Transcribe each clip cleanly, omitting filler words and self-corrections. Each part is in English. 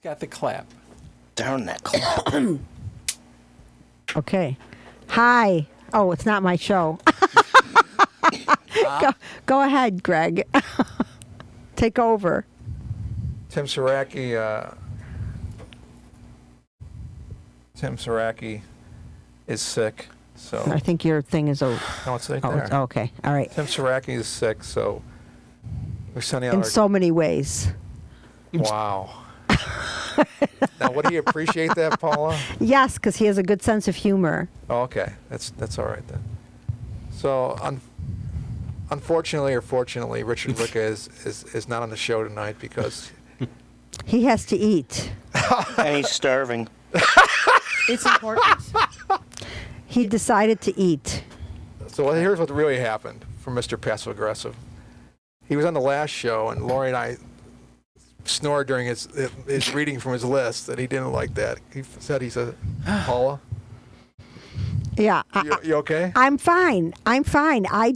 Got the clap. Darn that clap. Okay. Hi. Oh, it's not my show. Go ahead, Greg. Take over. Tim Saracki. Tim Saracki is sick, so I think your thing is over. no, it's right Oh, there. okay. All right. Tim Saracki is sick, so we're sending out In our so many ways. wow. Now, would he appreciate that, Paula? Yes, because he has a good sense of humor. Oh, okay, that's all right then. So, unfortunately or fortunately, Richard Wicca is not on the show tonight because He has to eat. And he's starving. It's important. He decided to eat. So here's what really happened for Mr. Passive Aggressive. He was on the last show, and Lori and I snored during his reading from his list, and he didn't like that. He said, Paula, Yeah. you okay? I'm fine. I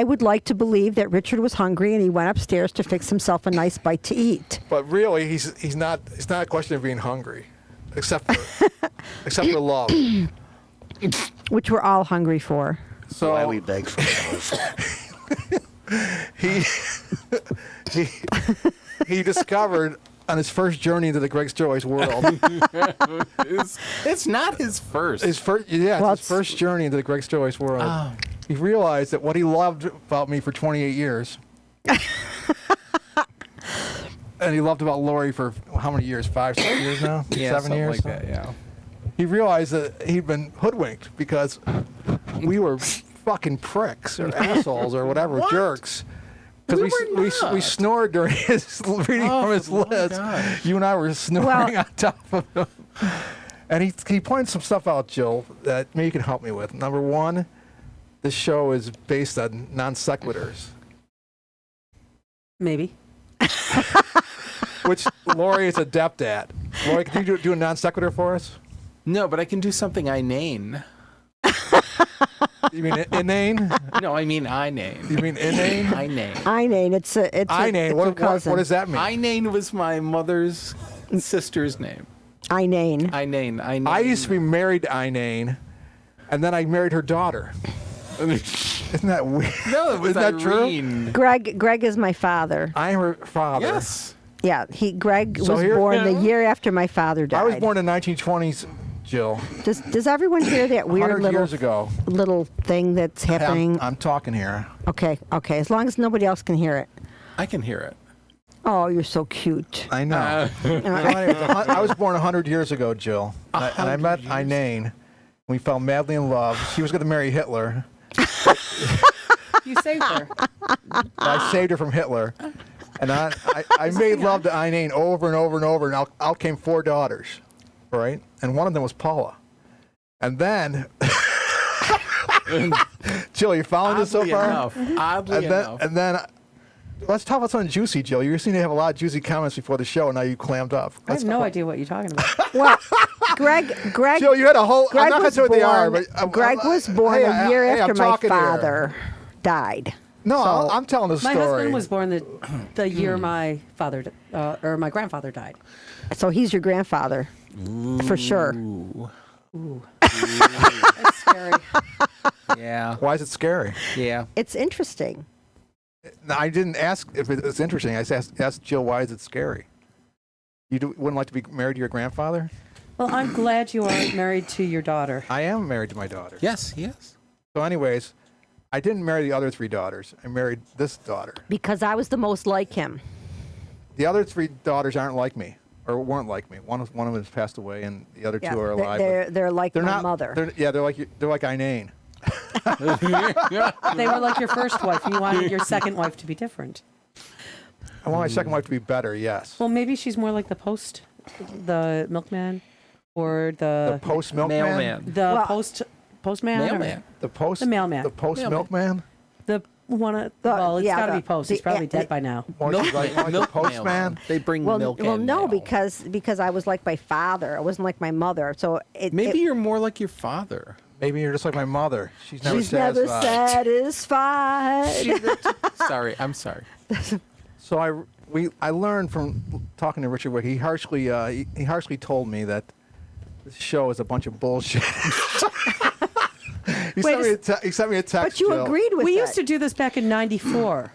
would like to believe that Richard was hungry and he went upstairs to fix himself a nice bite to eat. But really, he's not. It's not a question of being hungry, except for love. Which we're all hungry for. So Why we beg for love. he discovered on his first journey into the Greg Sterlace world. It's not his first. His first journey into the Greg Sterlace world. Oh. He realized that what he loved about me for 28 years, and he loved about Lori for how many years? 5, 6 years now? Yeah, 7 something years? like that, yeah. He realized that he'd been hoodwinked because we were fucking pricks or assholes or whatever, jerks. Because we snored during his reading from his list. gosh. You and I were snoring on top of him. And he pointed some stuff out, Jill, that maybe you can help me with. Number one, this show is based on non sequiturs, Maybe. which Lori is adept at. Lori, can you do a non sequitur for us? No, but I can do something inane. You mean inane? No, I mean inane. You mean inane? Inane. Inane. It's a What cousin. does that mean? Inane was my mother's sister's name. Inane. Inane. I used to be married to Inane, and then I married her daughter. Isn't that weird? No, it was Isn't that true? Irene. Greg is my father. I'm her father. Yes. Yeah, Greg So was here- born the year after my father died. I was born in 1920s, Jill. Does everyone hear that weird 100 years ago. little thing that's happening? I'm talking here. Okay. As long as nobody else can hear it. I can hear it. Oh, you're so cute. I know. So anyways, I was born 100 years ago, Jill. And I met Inane. We fell madly in love. She was going to marry Hitler. You saved her. I saved her from Hitler. And I made love to Inane over and over and over, and out came 4 daughters, right? And one of them was Paula. And then, Jill, you following this so far? Oddly enough. And then, let's talk about something juicy, Jill. You seem to have a lot of juicy comments before the show, and now you clammed up. I have no idea what you're talking about. Well, Greg. Jill, you had a whole. Greg I'm not going was to say what they are, born. but Greg was born a year I'm after my talking here. father died. No, So- I'm telling the My story. husband was born the year my father or my grandfather died. So he's your grandfather, for sure. That's scary. Yeah. Why is it scary? Yeah. It's interesting. No, I didn't ask if it's interesting. I asked Jill, why is it scary? You wouldn't like to be married to your grandfather? Well, I'm glad you are married to your daughter. I am married to my daughter. Yes. So anyways, I didn't marry the other 3 daughters. I married this daughter. Because I was the most like him. The other 3 daughters aren't like me, or weren't like me. One of them has passed away, and the other 2 are alive. They're like they're my not, mother. They're like Inane. They were like your first wife, and you wanted your second wife to be different. I want my second wife to be better. Yes. Well, maybe she's more like the milkman, or The post milkman. Mailman. the postman, Mailman. The post. The mailman. The post Mailman. milkman. the one. It's yeah, got to the- be post. the- He's probably the- dead by now. Or she's like the Milk postman. mailman. They bring milk Well, and no, mail. because I was like my father. I wasn't like my mother. So Maybe you're more like your father. Maybe you're just like my mother. She's never she's never satisfied. satisfied. Sorry, I'm sorry. So I learned from talking to Richard Wick. He harshly told me that this show is a bunch of bullshit. He sent me a text. But you Jill. agreed with We it. used to do this back in '94,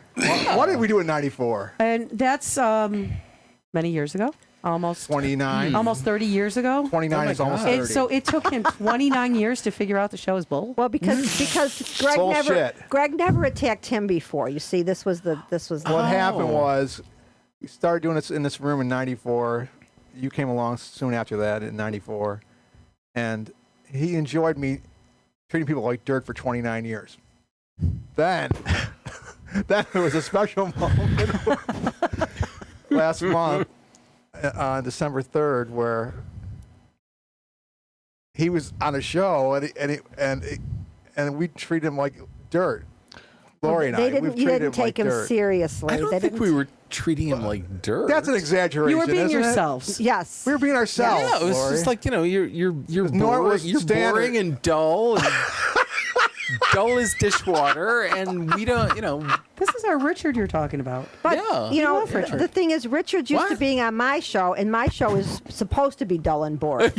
What did we do in '94? and that's many years ago, almost 29. almost 30 years ago. 29 is almost 30. So it took him 29 years to figure out the show is bull. Well, because Bullshit. Greg never attacked him before. You see, this was the. What happened was, we started doing this in this room in '94. You came along soon after that in '94, and he enjoyed me treating people like dirt for 29 years. Then there was a special moment last month on December 3rd where he was on a show and we treated him like dirt. Lori and They I, didn't. we've You treated didn't him like take him dirt. seriously. I don't They think didn't. we were treating him like dirt. That's an exaggeration. You were being isn't it? yourselves. Yes. We were being ourselves. Yeah, it was Lori. just like, you're Nor was you're standard. boring and dull and dull as dishwater, and we don't, This is our Richard you're talking about. But Yeah. you know, love Richard. the thing is, Richard's used to What? being on my show, and my show is supposed to be dull and boring.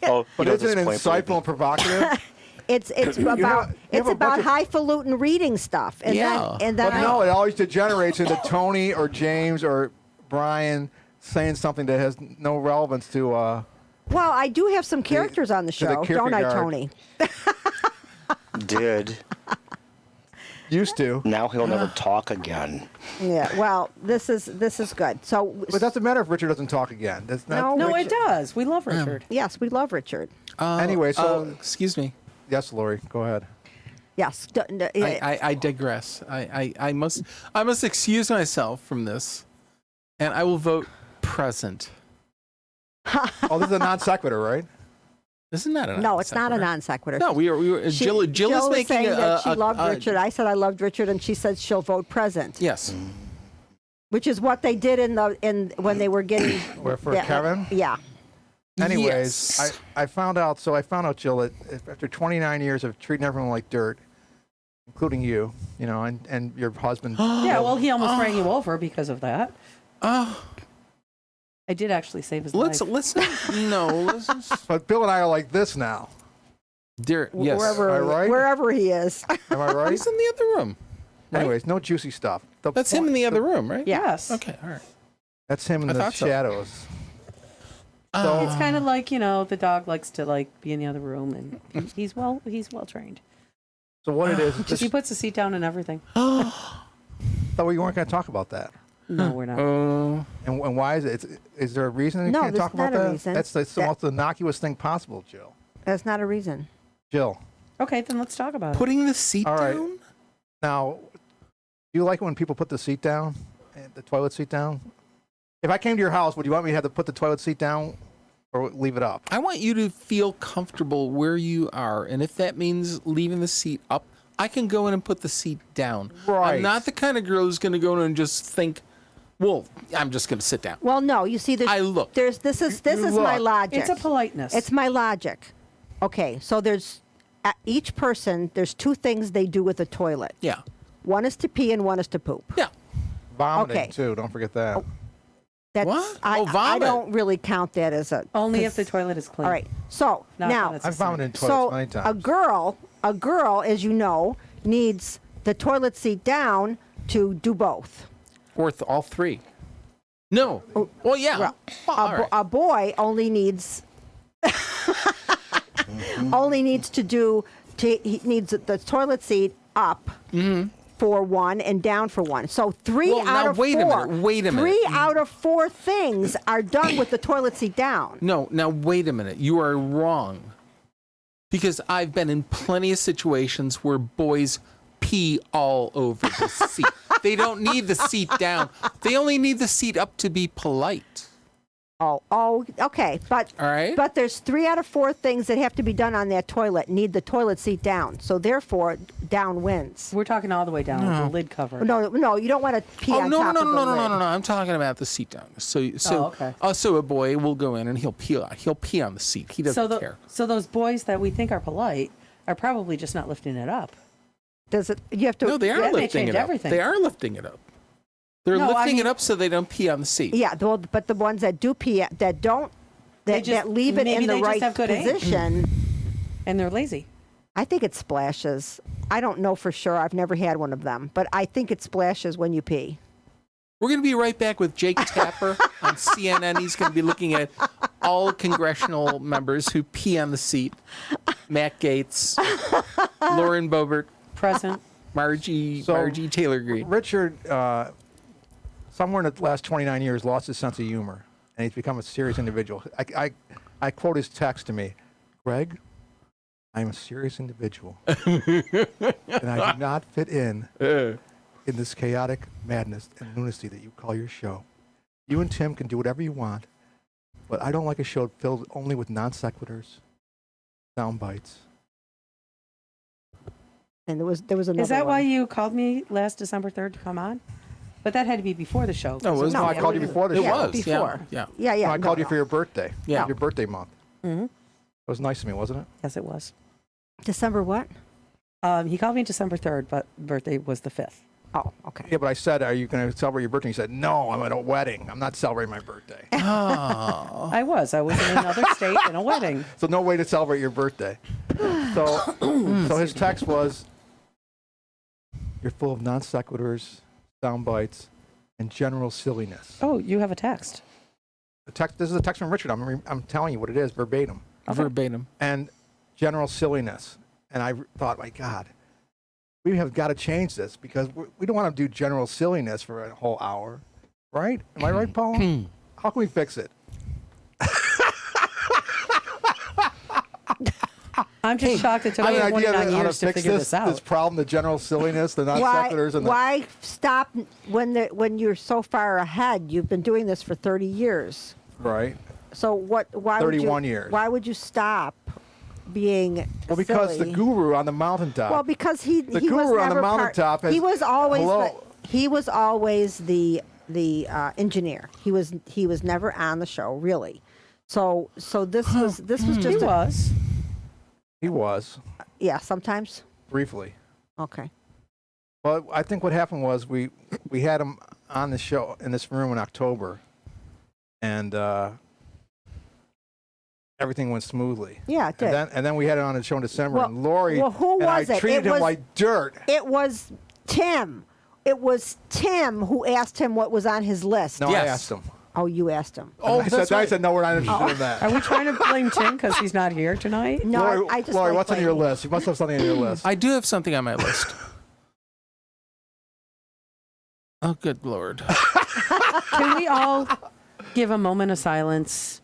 Oh, But you know, isn't it this point, insightful and provocative? It's about you have it's a about bunch of- highfalutin reading stuff, and Yeah. then But no, it always degenerates into Tony or James or Brian saying something that has no relevance to. well, I do have some characters on the to the show, don't I, Kierkegaard. Tony? did. Used to. Now he'll never talk again. Yeah. Well, this is good. So, But it doesn't matter if Richard doesn't talk again. That's not, No, No, Richard- it does. We love Richard. yes, we love Richard. Anyway, so- excuse me. Yes, Lori, go ahead. Yes. I digress. I must excuse myself from this, and I will vote present. Oh, this is a non sequitur, right? Isn't that a No, it's not a non-sequitur? non sequitur. No, we were. Jill is was making saying that she a- loved a- Richard. I said I loved Richard, and she said she'll vote present, Yes. which is what they did in when they were getting. Where for Kevin? Yeah. Anyways, Yes. I found out, Jill, that after 29 years of treating everyone like dirt, including you, and your husband. Yeah, well, he almost ran you over because of that. Oh, I did actually save his let's life. let's But Bill and I are like this now. dear. Yes. Wherever, Am I right? wherever he is. Am I right? He's in the other room. right? Anyways, no juicy stuff. That's him in the other room, right? Yes. Okay. All right. That's him in I the thought so. shadows. It's kind of like, the dog likes to be in the other room, and he's well trained. So what it is, He puts the seat down and everything. thought we weren't going to talk about that. No, we're not. And why is it? Is there a reason you No, can't there's talk about not a that? reason. That's the That- most innocuous thing possible, Jill. That's not a reason. Jill, Okay, then let's talk about it. Putting the seat All right. down. now, do you like it when people put the seat down, the toilet seat down? If I came to your house, would you want me to have to put the toilet seat down or leave it up? I want you to feel comfortable where you are, and if that means leaving the seat up, I can go in and put the seat down. Right. I'm not the kind of girl who's going to go in and just think, well, I'm just going to sit down. Well, no, you see, I look. this is my look. logic. It's a politeness. It's my logic. Okay, so each person, there's two things they do with the toilet. Yeah. One is to pee and one is to poop. Yeah. Vomiting, Okay. too. Don't forget that. That's, What? I, Oh, I vomit. don't really count that as a. Only if the 'cause- toilet is clean. All right. So Not now, that it's I've a sin. vomited in toilets so many times. a girl, as you know, needs the toilet seat down to do both. Or all three. No. Well, yeah. Well, All right. a boy only needs he needs the toilet seat up for one and down for one. So three Well, out now, of wait a four. minute, wait a minute. 3 out of 4 things are done with the toilet seat down. No, now wait a minute. You are wrong. Because I've been in plenty of situations where boys pee all over the seat. They don't need the seat down. They only need the seat up to be polite. Oh, okay. But All right. but there's 3 out of 4 things that have to be done on that toilet need the toilet seat down. So therefore, down wins. We're talking all the way down with the lid cover. No, you don't want to pee Oh on no top no of no the no no lid. no no! I'm talking about the seat down. So okay. So a boy will go in and he'll pee on the seat. He doesn't care. So those boys that we think are polite are probably just not lifting it up. Does it? You have to. No, they are Yeah, they lifting change it up. everything. They are lifting it up. They're No, I lifting mean- it up so they don't pee on the seat. Yeah, but the ones that do pee, that don't, that just- leave it maybe in the they just right have good aim. position, And they're lazy. I think it splashes. I don't know for sure. I've never had one of them, but I think it splashes when you pee. We're going to be right back with Jake Tapper on CNN. He's going to be looking at all congressional members who pee on the seat. Matt Gaetz, Lauren Boebert, Present. Margie So- Taylor Greene. Richard, somewhere in the last 29 years, lost his sense of humor, and he's become a serious individual. I quote his text to me, Greg, I'm a serious individual, and I do not fit in this chaotic madness and lunacy that you call your show. You and Tim can do whatever you want, but I don't like a show filled only with non sequiturs, sound bites. And there was another Is that one. why you called me last December 3rd to come on? But that had to be before the show. No, it was No, I called you before the It show. was. before. Yeah. Yeah, yeah. No, I called you no. for your birthday. Yeah. Your birthday month. Mhm. It was nice of me, wasn't it? Yes, it was. December what? He called me December 3rd, but birthday was the 5th. Oh, okay. Yeah, but I said, are you going to celebrate your birthday? You said, no, I'm at a wedding. I'm not celebrating my birthday. Oh. I was in another state in a wedding. So no way to celebrate your birthday. So his text was, you're full of non sequiturs, sound bites, and general silliness. Oh, you have a text. This is a text from Richard. I'm telling you what it is, verbatim. Verbatim. And general silliness. And I thought, my God, we have got to change this because we don't want to do general silliness for a whole hour. Right? Am I right, Paul? How can we fix it? I'm just shocked it took I me have an idea 29 how to years to fix figure this, this out. this problem, the general silliness, the non sequiturs, and the Why stop when you're so far ahead? You've been doing this for 30 years. right. So what? Why 31 would you, years. Why would you stop being? Well, because silly? the guru on the mountaintop. Well, because he The he was guru on the never mountaintop has- he was always Hello? he was always the engineer. He was never on the show really. So this was He just was. He was yeah. Sometimes briefly. okay. Well, I think what happened was we had him on the show in this room in October, and everything went smoothly. Yeah, it did. And then we had it on the show in December, Well- and Lori well, who and was I it? treated It him was- like dirt. It was Tim. It was Tim who asked him what was on his list. No, Yes. I asked him. Oh, you asked him. Oh, I that's said, right. I said, no, we're not interested in that. Are we trying to blame Tim because he's not here tonight? No, Lori, I just Lori, like what's on your blaming- list? You must have something on your list. I do have something on my list. Oh, good Lord. Can we all give a moment of silence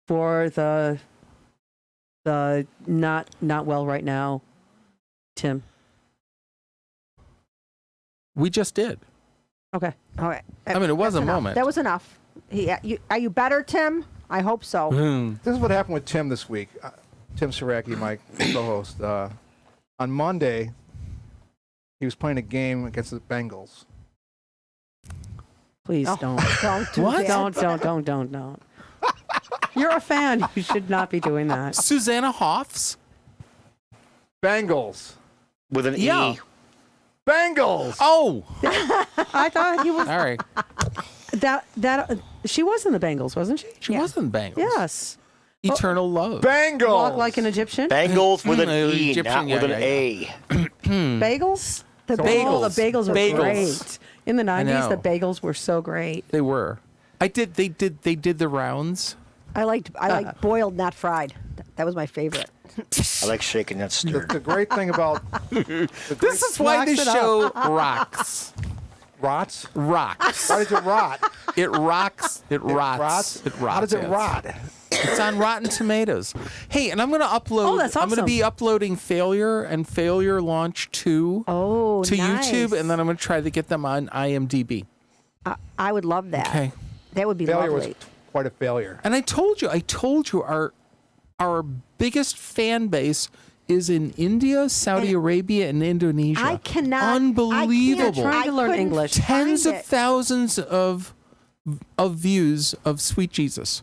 for the not well right now, Tim? We just did. Okay. All right. I mean, it was That's a enough. moment. That was enough. Are you better, Tim? I hope so. Hmm. This is what happened with Tim this week. Tim Saracki, my co-host. On Monday, he was playing a game against the Bengals. Please Oh, don't. Don't do What? that. Don't. You're a fan. You should not be doing that. Susanna Hoffs? Bengals. With an Yeah. E. Bengals. Oh, I thought he was all right. that. She was in the Bengals, wasn't she? She wasn't Bengals. Yes. Eternal Love. Bengals. Walk like an Egyptian. Bengals with an E, Egyptian, not with yeah, an A. Bagels. The So- Oh, the Bagels. bagels were Bagels. great. In the 90s, the know. bagels were so great. They were. They did the rounds. I liked boiled, not fried. That was my favorite. I like shaking that stir. The great thing about This is why this Rocks it show rocks. rots. Rocks. How does it rot? It rocks. It rots. Rots. It rots. How does it yes. rot? It's on Rotten Tomatoes. Hey, and I'm going to upload. Oh, that's I'm going to awesome. be uploading Failure and Failure Launch 2 Oh, to nice. YouTube, and then I'm going to try to get them on IMDb. I would love that. Okay. That would be Failure lovely. was quite a failure. And I told you, our biggest fan base is in India, Saudi Arabia, and Indonesia. I cannot. Unbelievable. Trying to learn couldn't English. Tens find of it. thousands of views of Sweet Jesus.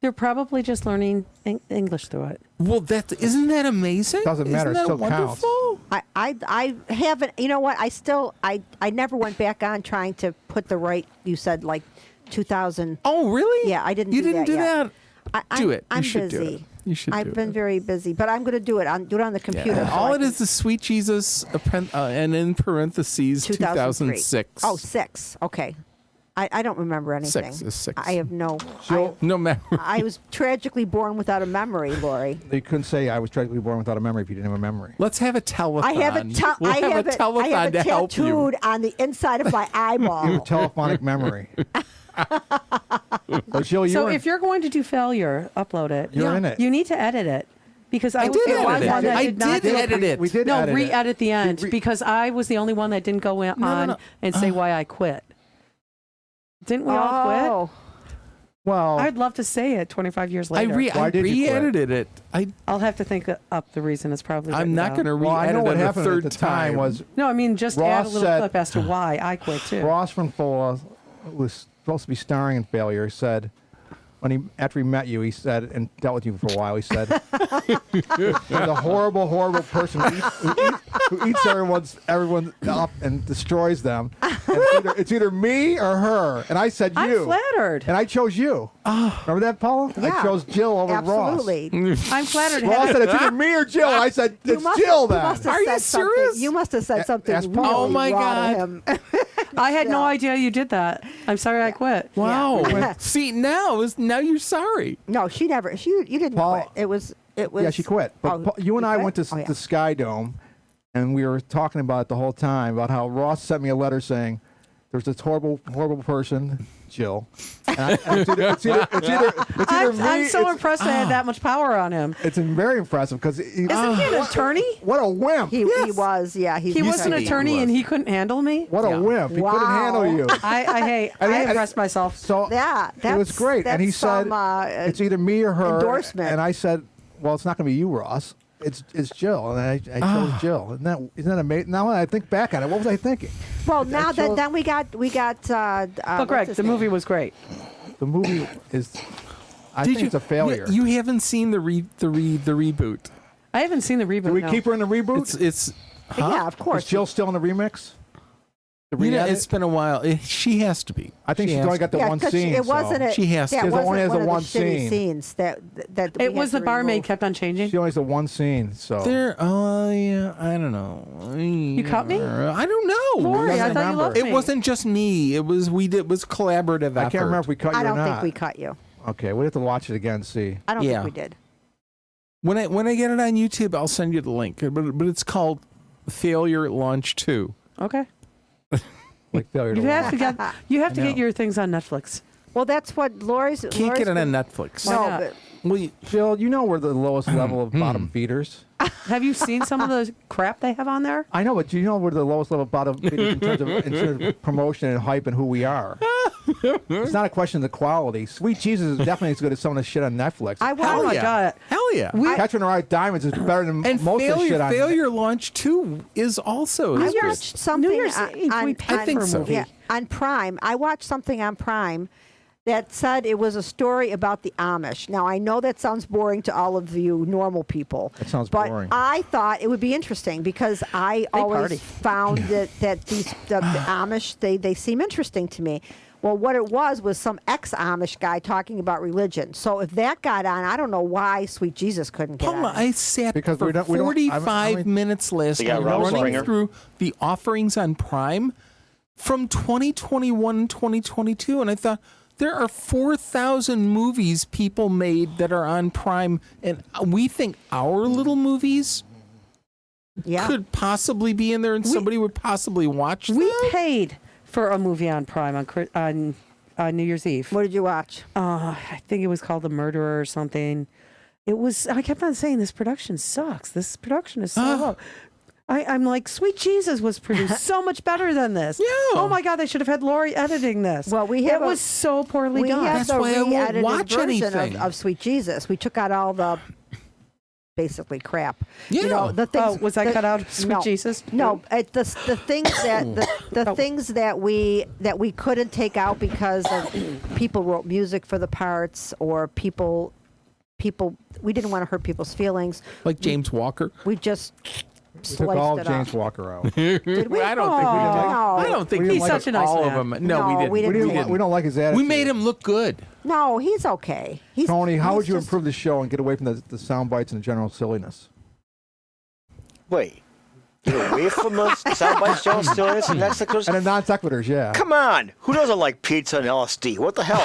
They're probably just learning English through it. Well, isn't that amazing? Doesn't matter, Isn't it that still counts. wonderful? I haven't. You know what? I never went back on trying to put the right. You said like 2000. Oh, really? Yeah, I didn't. You do didn't that do yet. that? Do it. I'm You should busy. do it. You should I've do been it. very busy, but I'm going to do it. I'll do it on the computer. Yeah. so All I it can- is the Sweet Jesus, and in parentheses, 2003. 2006. Oh, 6. Okay. I don't remember anything. 6 is 6. I have no. So No matter. I was tragically born without a memory, Lori. you couldn't say I was tragically born without a memory if you didn't have a memory. Let's have a telethon. I have it. We'll I have a it. telethon I have to it help you. tattooed on the inside of my You have a eyeball. telephonic memory. So, Jill, So if you're going to do failure, upload it. You're in it. You need to edit it. Because I was did the only edit one it. that I did not did do edit it. We did No, edit it. re-edit the end Re- because I was the only one that didn't go on no. and say why I quit. Didn't we all quit? Oh, Well, I'd love to say it 25 years I later. Why did you quit? re-edited it. I'll have to think up the reason. It's probably I'm written not down. going to well, I re-edit know what it a happened third at the time was No, I mean just add a Ross little said- clip as to why I quit too. Ross from Fulla was supposed to be starring in Failure. Said after he met you, he said and dealt with you for a while. He said, "There's a horrible, horrible person who eats everyone up and destroys them. And it's either me or her." And I said I'm you. flattered. And I chose you. Remember that, Paula? yeah. I chose Jill over absolutely. I'm flattered. Ross. Ross said it's either me or Jill. And I said it's Jill then. must have Are you said something- serious? You must have said something ask really Paul. Oh, my raw to God. him. I had no Yeah. idea you did that. I'm sorry I quit. Wow. Yeah. See, now you're sorry. No, she never. You didn't Paul- quit. It was. Yeah, she quit. But Oh, you and you I quit? went to Oh, yeah. the Sky Dome, and we were talking about it the whole time about how Ross sent me a letter saying there's this horrible, horrible person, Jill. And it's either me. I'm so impressed I had that much power on him. It's very impressive because Isn't he an attorney? what a wimp! He was. Yeah. He was an to be. attorney He and was. he couldn't handle me. What a Yeah. wimp! He couldn't Wow. handle you. I impressed myself. So Yeah, it was that's- great. And he that's said some, it's either me or her. endorsement. And I said, well, it's not going to be you, Ross. It's Jill, and I chose Jill. Isn't that amazing? Now when I think back on it, what was I thinking? Well, now chose- that then we got. But what's Greg, his the name? movie was great. The movie is. I think it's a failure. You haven't seen the reboot. I haven't seen the reboot. Do we no. keep her in the reboot? It's Yeah, of Is course. Jill still in the remix? The you know, re-edit? it's been a while. She has to be. I think She she's has only got the Yeah, one 'cause scene. it wasn't. so. A, She has to. that She only wasn't has one the of one the shitty scene. scenes that we It was had the to barmaid remove. kept on changing. She only has the one scene. So There. Oh yeah. I don't know. You cut me? I don't know. Lori, I doesn't thought you remember. loved It me. wasn't just me. It was It was collaborative effort. I can't remember if we cut you I or don't not. think we cut you. Okay, we have to watch it again and see. I don't Yeah. think we did. When I get it on YouTube, I'll send you the link. But it's called Failure Launch 2. Okay. Like failure. You to have launch. to get know. your things on Netflix. Well, that's what Lori's. Can't get it on Netflix. Why No, not? but Well, Jill, you know we're the lowest level of bottom feeders. Have you seen some of the crap they have on there? I know, but you know we're the lowest level of bottom feeders in terms of promotion and hype and who we are. It's not a question of the quality. Sweet Jesus is definitely as good as some of the shit on Netflix. I Oh will. my yeah. God. Hell yeah. Catcher in the Rye Diamonds is better than And most of the shit on Failure Launch 2 is also I as good. watched something New Year's on, Eve, on, we paid I think for a so. movie. yeah, on Prime. I watched something on Prime that said it was a story about the Amish. Now, I know that sounds boring to all of you normal people. That sounds but boring. I thought it would be interesting because I always party. found that the Amish, they seem interesting to me. Well, what it was some ex-Amish guy talking about religion. So if that got on, I don't know why Sweet Jesus couldn't get Paula, on. I sat Because for we don't- 45 minutes last They got night Rob running Springer. through the offerings on Prime from 2021 and 2022, and I thought there are 4,000 movies people made that are on Prime, and we think our little movies yeah. could possibly be in there, and somebody would possibly watch them. We paid for a movie on Prime on New Year's Eve. What did you watch? I think it was called The Murderer or something. It was. I kept on saying this production sucks. This production is so low. I'm like, Sweet Jesus was produced so much better than this. Yeah. Oh my God, they should have had Lori editing this. Well, we have it a- was so poorly We done. have That's the why I won't re-edited watch version anything. of Sweet Jesus. We took out all the basically crap. Yeah. You know, the things. Was I cut out of Sweet no, Jesus? No, the things that the things that we couldn't take out because of people wrote music for the parts or people we didn't want to hurt people's feelings. Like James Walker. We just We took sliced all it James up. Walker out. Did we? I don't think we did. No. I don't think We we didn't like such a nice all man. of them. No, No, we didn't. we didn't. We don't like his attitude. We made him look good. No, he's okay. He's, Tony, how he's would you just- improve the show and get away from the sound bites and the general silliness? Wait. Get away from the sound bites, Joe. Still is. And that's the And the non sequiturs, yeah. Come on. Who doesn't like pizza and LSD? What the hell?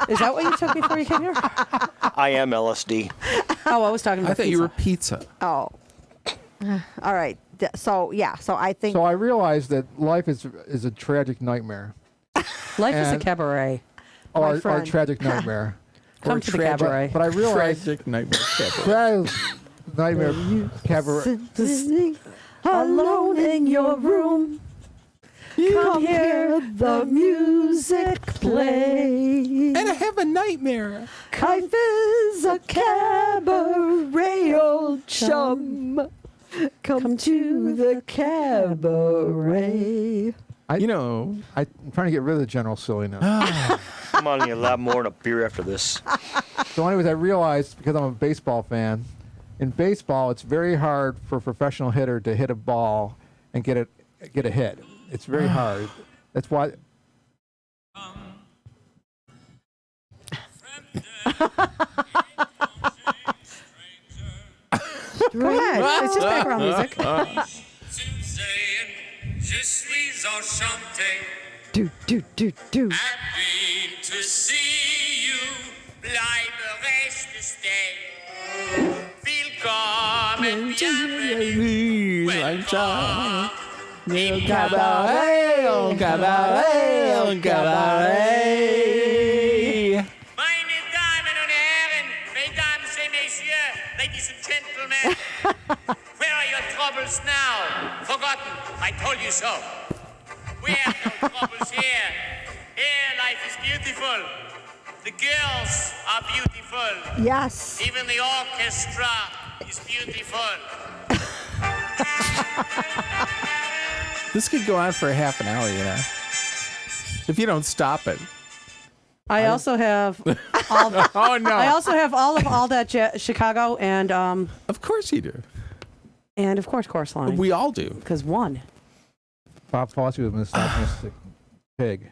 Is that what you took before you came here? I am LSD. Oh, I was talking about I thought pizza. you were pizza. Oh. All right. So yeah. So I think. So I realized that life is a tragic nightmare. Life is a and- cabaret. Or a friend. tragic nightmare. Come to the cabaret. But I realized Tragic nightmare. tragic nightmare cabaret. Sitting alone in your room. Come hear the music play. And I have a nightmare. Life is a cabaret, old chum. Come to the cabaret. You know, I'm trying to get rid of the general silliness. I'm on a lot more than a beer after this. So anyways, I realized, because I'm a baseball fan, in baseball, it's very hard for a professional hitter to hit a ball and get a hit. It's very hard. That's why. Go ahead. It's just background music. Je suis enchanté, Do. happy to see you. Bleibe reste stay. Willkommen, bienvenue. Welcome. cabaret, oh, cabaret, oh, cabaret. Meine Damen und Herren, Mesdames et Messieurs, Ladies and Gentlemen, where are your troubles now? Forgotten, I told you so. We have no troubles here. Here, life is beautiful. The girls are beautiful. Yes. Even the orchestra is beautiful. This could go on for a half an hour, you know, if you don't stop it. I also have all. Oh no! I also have all that Chicago and Of course you do. of course Chorus Line. We all do. Because one. Bob Fosse was a misogynistic pig.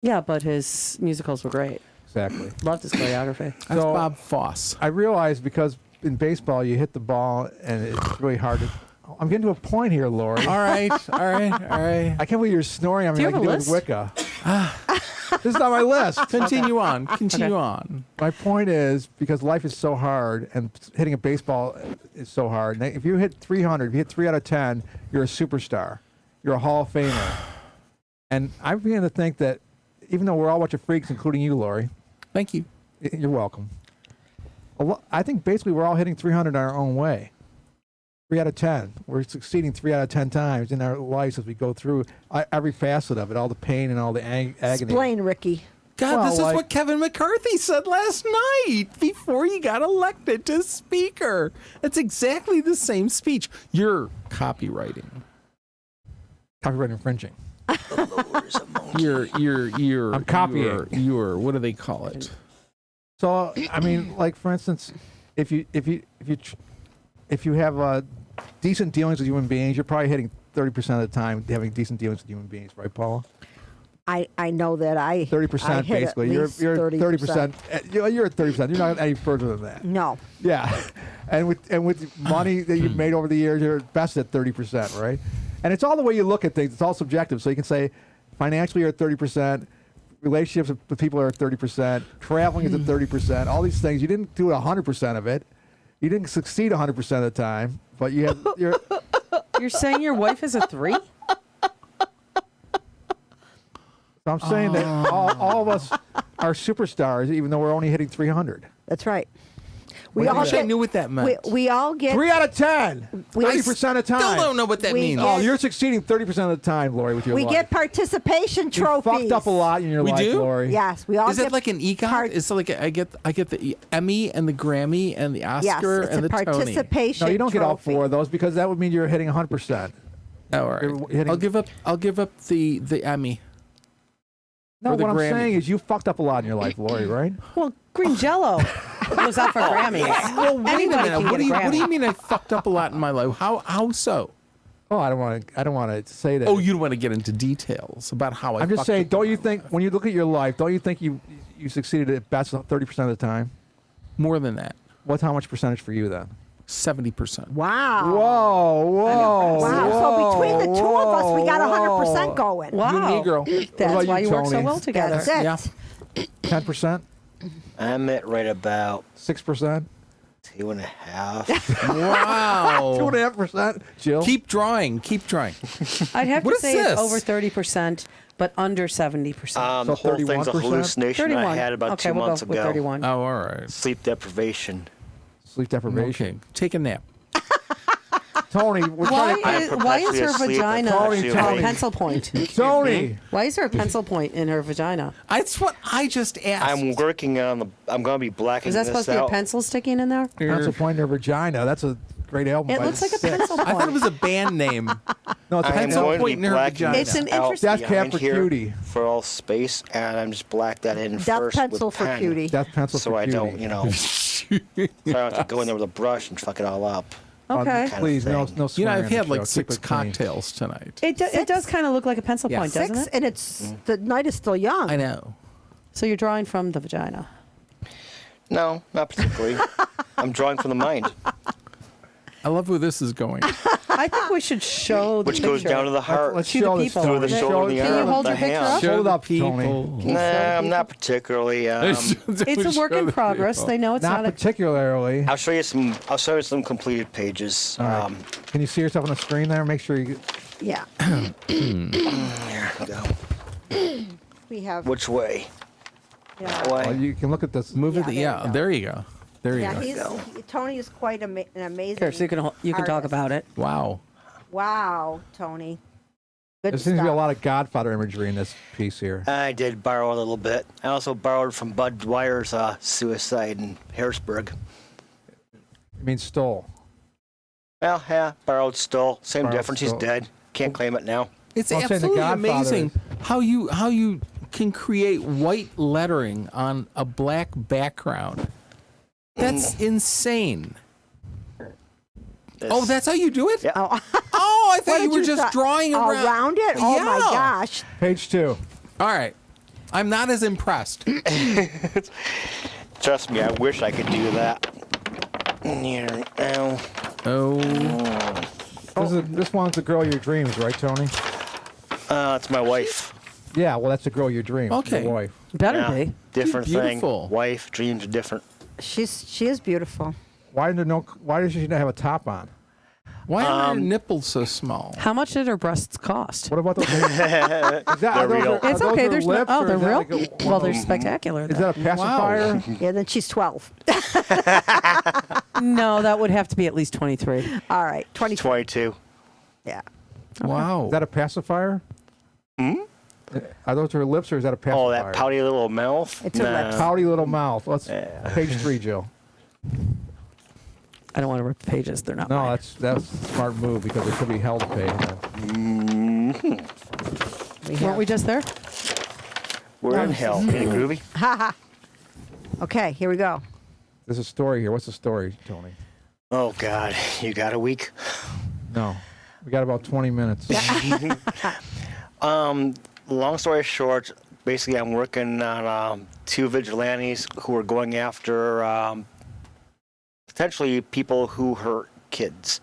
Yeah, but his musicals were great. Exactly. Loved his choreography. That's So- Bob Fosse. I realized, because in baseball you hit the ball and it's really hard to. I'm getting to a point here, Lori. All right. I can't believe you're snoring. I mean, you like have you a do with list? Wicca. This is not my list. Continue on. Continue on. My point is, because life is so hard and hitting a baseball is so hard. And if you hit 300, if you hit 3 out of 10, you're a superstar. You're a Hall of Famer. And I'm beginning to think that, even though we're all a bunch of freaks, including you, Lori, Thank you. you're welcome. I think basically we're all hitting 300 in our own way. 3 out of 10. We're succeeding 3 out of 10 times in our lives as we go through every facet of it, all the pain and all the agony. Explain, Ricky. God, Well, this is like- what Kevin McCarthy said last night before he got elected to speaker. It's exactly the same speech. You're copywriting. Copyright infringing. You're I'm copying. You're what do they call it? So I mean, like for instance, if you have decent dealings with human beings, you're probably hitting 30% of the time having decent dealings with human beings, right, Paula? I know that I 30% I hit at basically. You're least 30%. You're at 30%. You're not any further than that. No. Yeah, and with money that you've made over the years, you're best at 30%, right? And it's all the way you look at things. It's all subjective. So you can say financially you're at 30%, relationships with people are at 30%, traveling is at 30%. All these things, you didn't do 100% of it. You didn't succeed 100% of the time, but you're You're saying your wife is a 3? So I'm saying that all of us are superstars, even though we're only hitting 300. That's right. We I all wish I get. knew what that meant. We all get. 3 out of 10. We- 30% of the time. Still don't know what that We means. get- Oh, you're succeeding 30% of the time, Lori, with your We life. get participation You trophies. fucked up a lot in your We life, do? Lori. Yes, we all Is get. it like an EGOT? part- It's like I get the Emmy and the Grammy and the Yes, Oscar it's and a the Tony. participation. No, you don't get all trophy. 4 of those because that would mean you're hitting 100%. Oh, all You're right. hitting- I'll give up the Emmy. No, Or the what I'm Grammy. saying is you fucked up a lot in your life, Lori, right? Well, Green Jello was up for Grammys. Well, wait a Anybody minute. can What get do a you Grammy. mean I fucked up a lot in my life? How so? Oh, I don't want to say that. Oh, you don't want to get into details about how I I'm just fucked saying, up. don't you think when you look at your life, don't you think you succeeded at best 30% of the time? More than that. What's how much percentage for you then? 70%. Wow. Whoa, whoa. Wow. So between the two of us, we got 100% going. Wow. You and me, girl. That's about why you, you work so Tony? well together. That's it. Yeah. 10%? I'm at right about 6%? 2.5. Wow. 2.5%? Jill? Keep drawing. Keep drawing. I'd have What to is say it's this? over 30%, but under 70%. So The whole thing's a 31%? hallucination 31. I had about okay, 2 we'll months go with ago. 31. Oh, all right. Sleep deprivation. Sleep deprivation. Okay. Take a nap. Tony, we're trying to... Why is perpetually her asleep. vagina Tony, a Tony. pencil point? Tony! Why is there a pencil point in her vagina? That's what I just asked. I'm working on the. I'm going to be blacking Is that this supposed to be a out. pencil sticking in there? Pencil point in her vagina. That's a great album. It by looks the like a Six. pencil I thought it point. was a band name. No, it's a I'm Pencil going to point be in her blacking vagina. this It's an out interesting- That's Cat behind for here Cutie. for all space, and I'm just black that in Death first pencil with for pen, cutie. Death pencil so for I cutie. don't, so I don't have to go in there with a brush and fuck it all up. Okay. Kind of Please, no thing. no You know, swearing I've on the had show. like Keep 6 it clean. cocktails tonight. It does kind of look like a pencil Yeah. point, doesn't 6, it? and it's the night is still young. I know. So you're drawing from the vagina. No, not particularly. I'm drawing from the mind, I love where this is going. I think we should show the which picture. goes down to the heart. Let's To the show this. people. through the Can shoulder, the you arm, hold the your picture hand. up? Show it the up, people. Tony. Nah, I'm not particularly. It's a work in progress. They know it's Not not a. particularly. I'll show you some. I'll show you some completed pages. All right. Can you see yourself on the screen there? Make sure you... Yeah. There we go. We have. Which way? Yeah. That Well, way. you can look at this. Move it. Yeah, Yeah, there you go. there you go. There you Yeah, go. Tony is quite an amazing. Here, so you can talk artist. about it. Wow. Wow, Tony. Good There seems to be a stuff. lot of Godfather imagery in this piece here. I did borrow a little bit. I also borrowed from Bud Dwyer's suicide in Harrisburg. I mean, stole. Well, yeah, borrowed, stole. Same Borrowed, difference. stole. He's dead. Can't claim it now. It's Well, I'm saying The absolutely Godfather amazing is- how you can create white lettering on a black background. That's insane. Oh, that's how you do it? Yeah. Oh, Oh, I what thought you did were just thought- drawing around. it. Oh my Yeah. gosh. Page 2. All right. I'm not as impressed. Trust me, I wish I could do that. Here, now. Oh. This one's the girl of your dreams, right, Tony? It's my wife. Yeah, well, that's the girl of your dreams. Okay. Your wife. Better Yeah, be. different Beautiful. thing. Wife, dreams are different. She is beautiful. Why does she not have a top on? Why are your nipples so small? How much did her breasts cost? What about those? Is that, They're real. It's okay. There's no. Oh, they're real. Like Well, they're spectacular. is that a pacifier? Yeah, then she's 12. No, that would have to be at least 23. All right, 20. 22. Yeah. Wow. Is that a pacifier? Are those her lips or is that a pacifier? Oh, that pouty little mouth? It's her lips. Pouty little mouth. Let's page 3, Jill. I don't want to rip the pages. They're not. No, mine. that's a smart move because it could be hell to pay. Weren't we just there? We're in hell. Getting groovy? Okay, here we go. There's a story here. What's the story, Tony? Oh, God. You got a week? No. We got about 20 minutes. Long story short, basically I'm working on 2 vigilantes who are going after potentially people who hurt kids.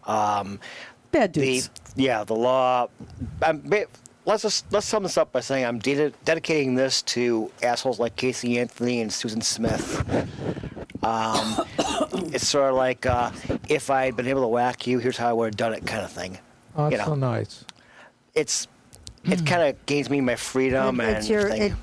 Bad The dudes. law. Let's sum this up by saying I'm dedicating this to assholes like Casey Anthony and Susan Smith. It's sort of like if I'd been able to whack you, here's how I would have done it, kind of thing. Oh, that's You know. so nice. It's it kind of gains me my freedom It's and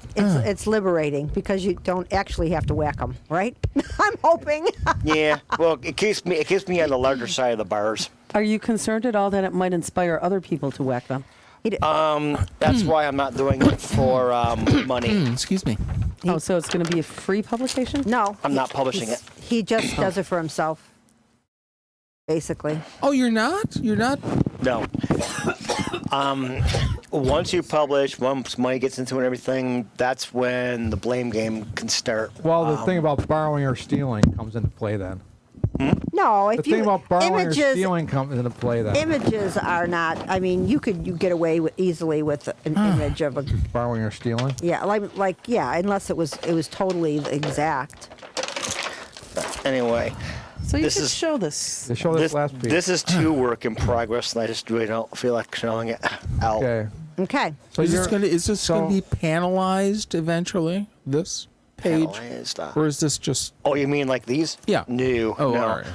it's liberating because you don't actually have to whack them, right? I'm hoping. yeah. Well, it keeps me on the larger side of the bars. Are you concerned at all that it might inspire other people to whack them? That's why I'm not doing it for money. Excuse me. Oh, so it's going to be a free publication? No, I'm not publishing it. he just does it for himself, basically. Oh, you're not? You're not? No. Once you publish, once money gets into it and everything, that's when the blame game can start. Well, the thing about borrowing or stealing comes into play then. No, if The you thing about borrowing or images stealing comes into play then. images are not. I mean, you get away easily with an image of a Borrowing or stealing. yeah, unless it was totally exact. Anyway, So you This should is- show this. They show this last piece. this is too work in progress, and I just really don't feel like showing it out. Okay. Okay. So Is you're, this gonna be panelized eventually? This page, Analyzed, or is this just? oh, you mean like these? Yeah. No. Oh, no. all right.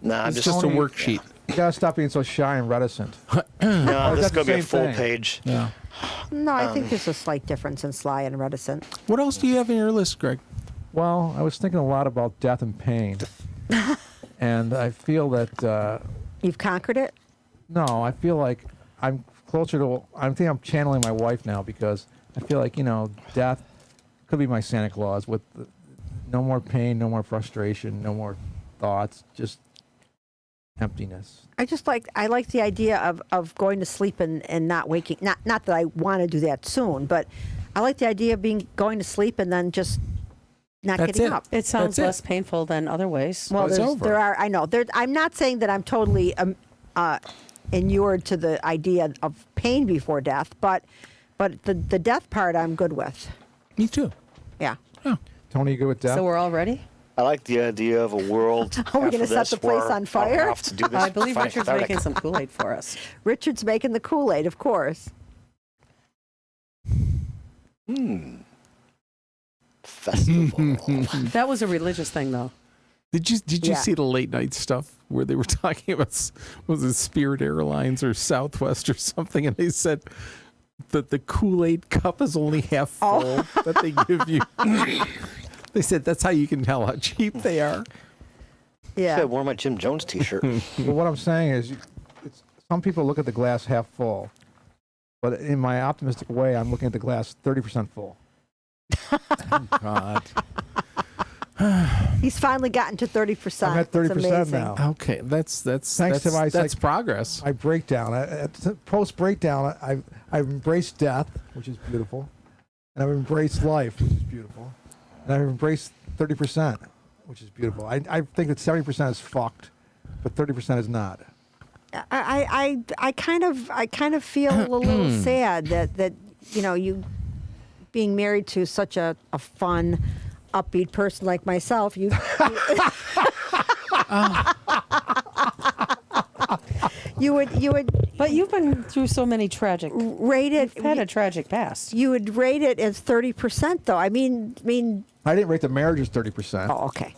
No, I'm It's just, just a Tony- worksheet. you gotta stop being so shy and reticent. no. This that's is the gonna be a same full thing. page. Yeah. No, I think there's a slight difference in sly and reticent. What else do you have in your list, Greg? Well, I was thinking a lot about death and pain, and I feel that You've conquered it. no, I feel like I'm closer to. I think I'm channeling my wife now because I feel like death could be my Santa Claus with no more pain, no more frustration, no more thoughts, just emptiness. I like the idea of going to sleep and not waking. Not that I want to do that soon, but I like the idea of going to sleep and then just not That's getting it. up. It sounds That's it. less painful than other ways. Well, it's over. there are. I know. I'm not saying that I'm totally inured to the idea of pain before death, but the death part I'm good with. Me too. Yeah. Tony, you good with death? So we're all ready? I like the idea of a world. Are we after gonna set this the place where on fire? I'll have to do this I believe fight Richard's cathartic. making some Kool-Aid for us. Richard's making the Kool-Aid, of course. Festival. That was a religious thing, though. Did you Yeah. see the late night stuff where they were talking about was it Spirit Airlines or Southwest or something, and they said that the Kool-Aid cup is only half full that they give you. They said that's how you can tell how cheap they are. Yeah. I wore my Jim Jones T-shirt. Well, what I'm saying is, some people look at the glass half full, but in my optimistic way, I'm looking at the glass 30% full. God. He's finally gotten to 30%. I'm at 30% It's amazing. now. Okay, that's Thanks to my that's progress. I breakdown. Post breakdown, I've embraced death, which is beautiful, and I've embraced life, which is beautiful, and I've embraced 30%, which is beautiful. I think that 70% is fucked, but 30% is not. I kind of feel a little sad that you being married to such a fun, upbeat person like myself, you would But you've been through so many tragic. rate it. You've had a tragic past. You would rate it as 30%, though. I mean. I didn't rate the marriage as 30%. Oh, okay.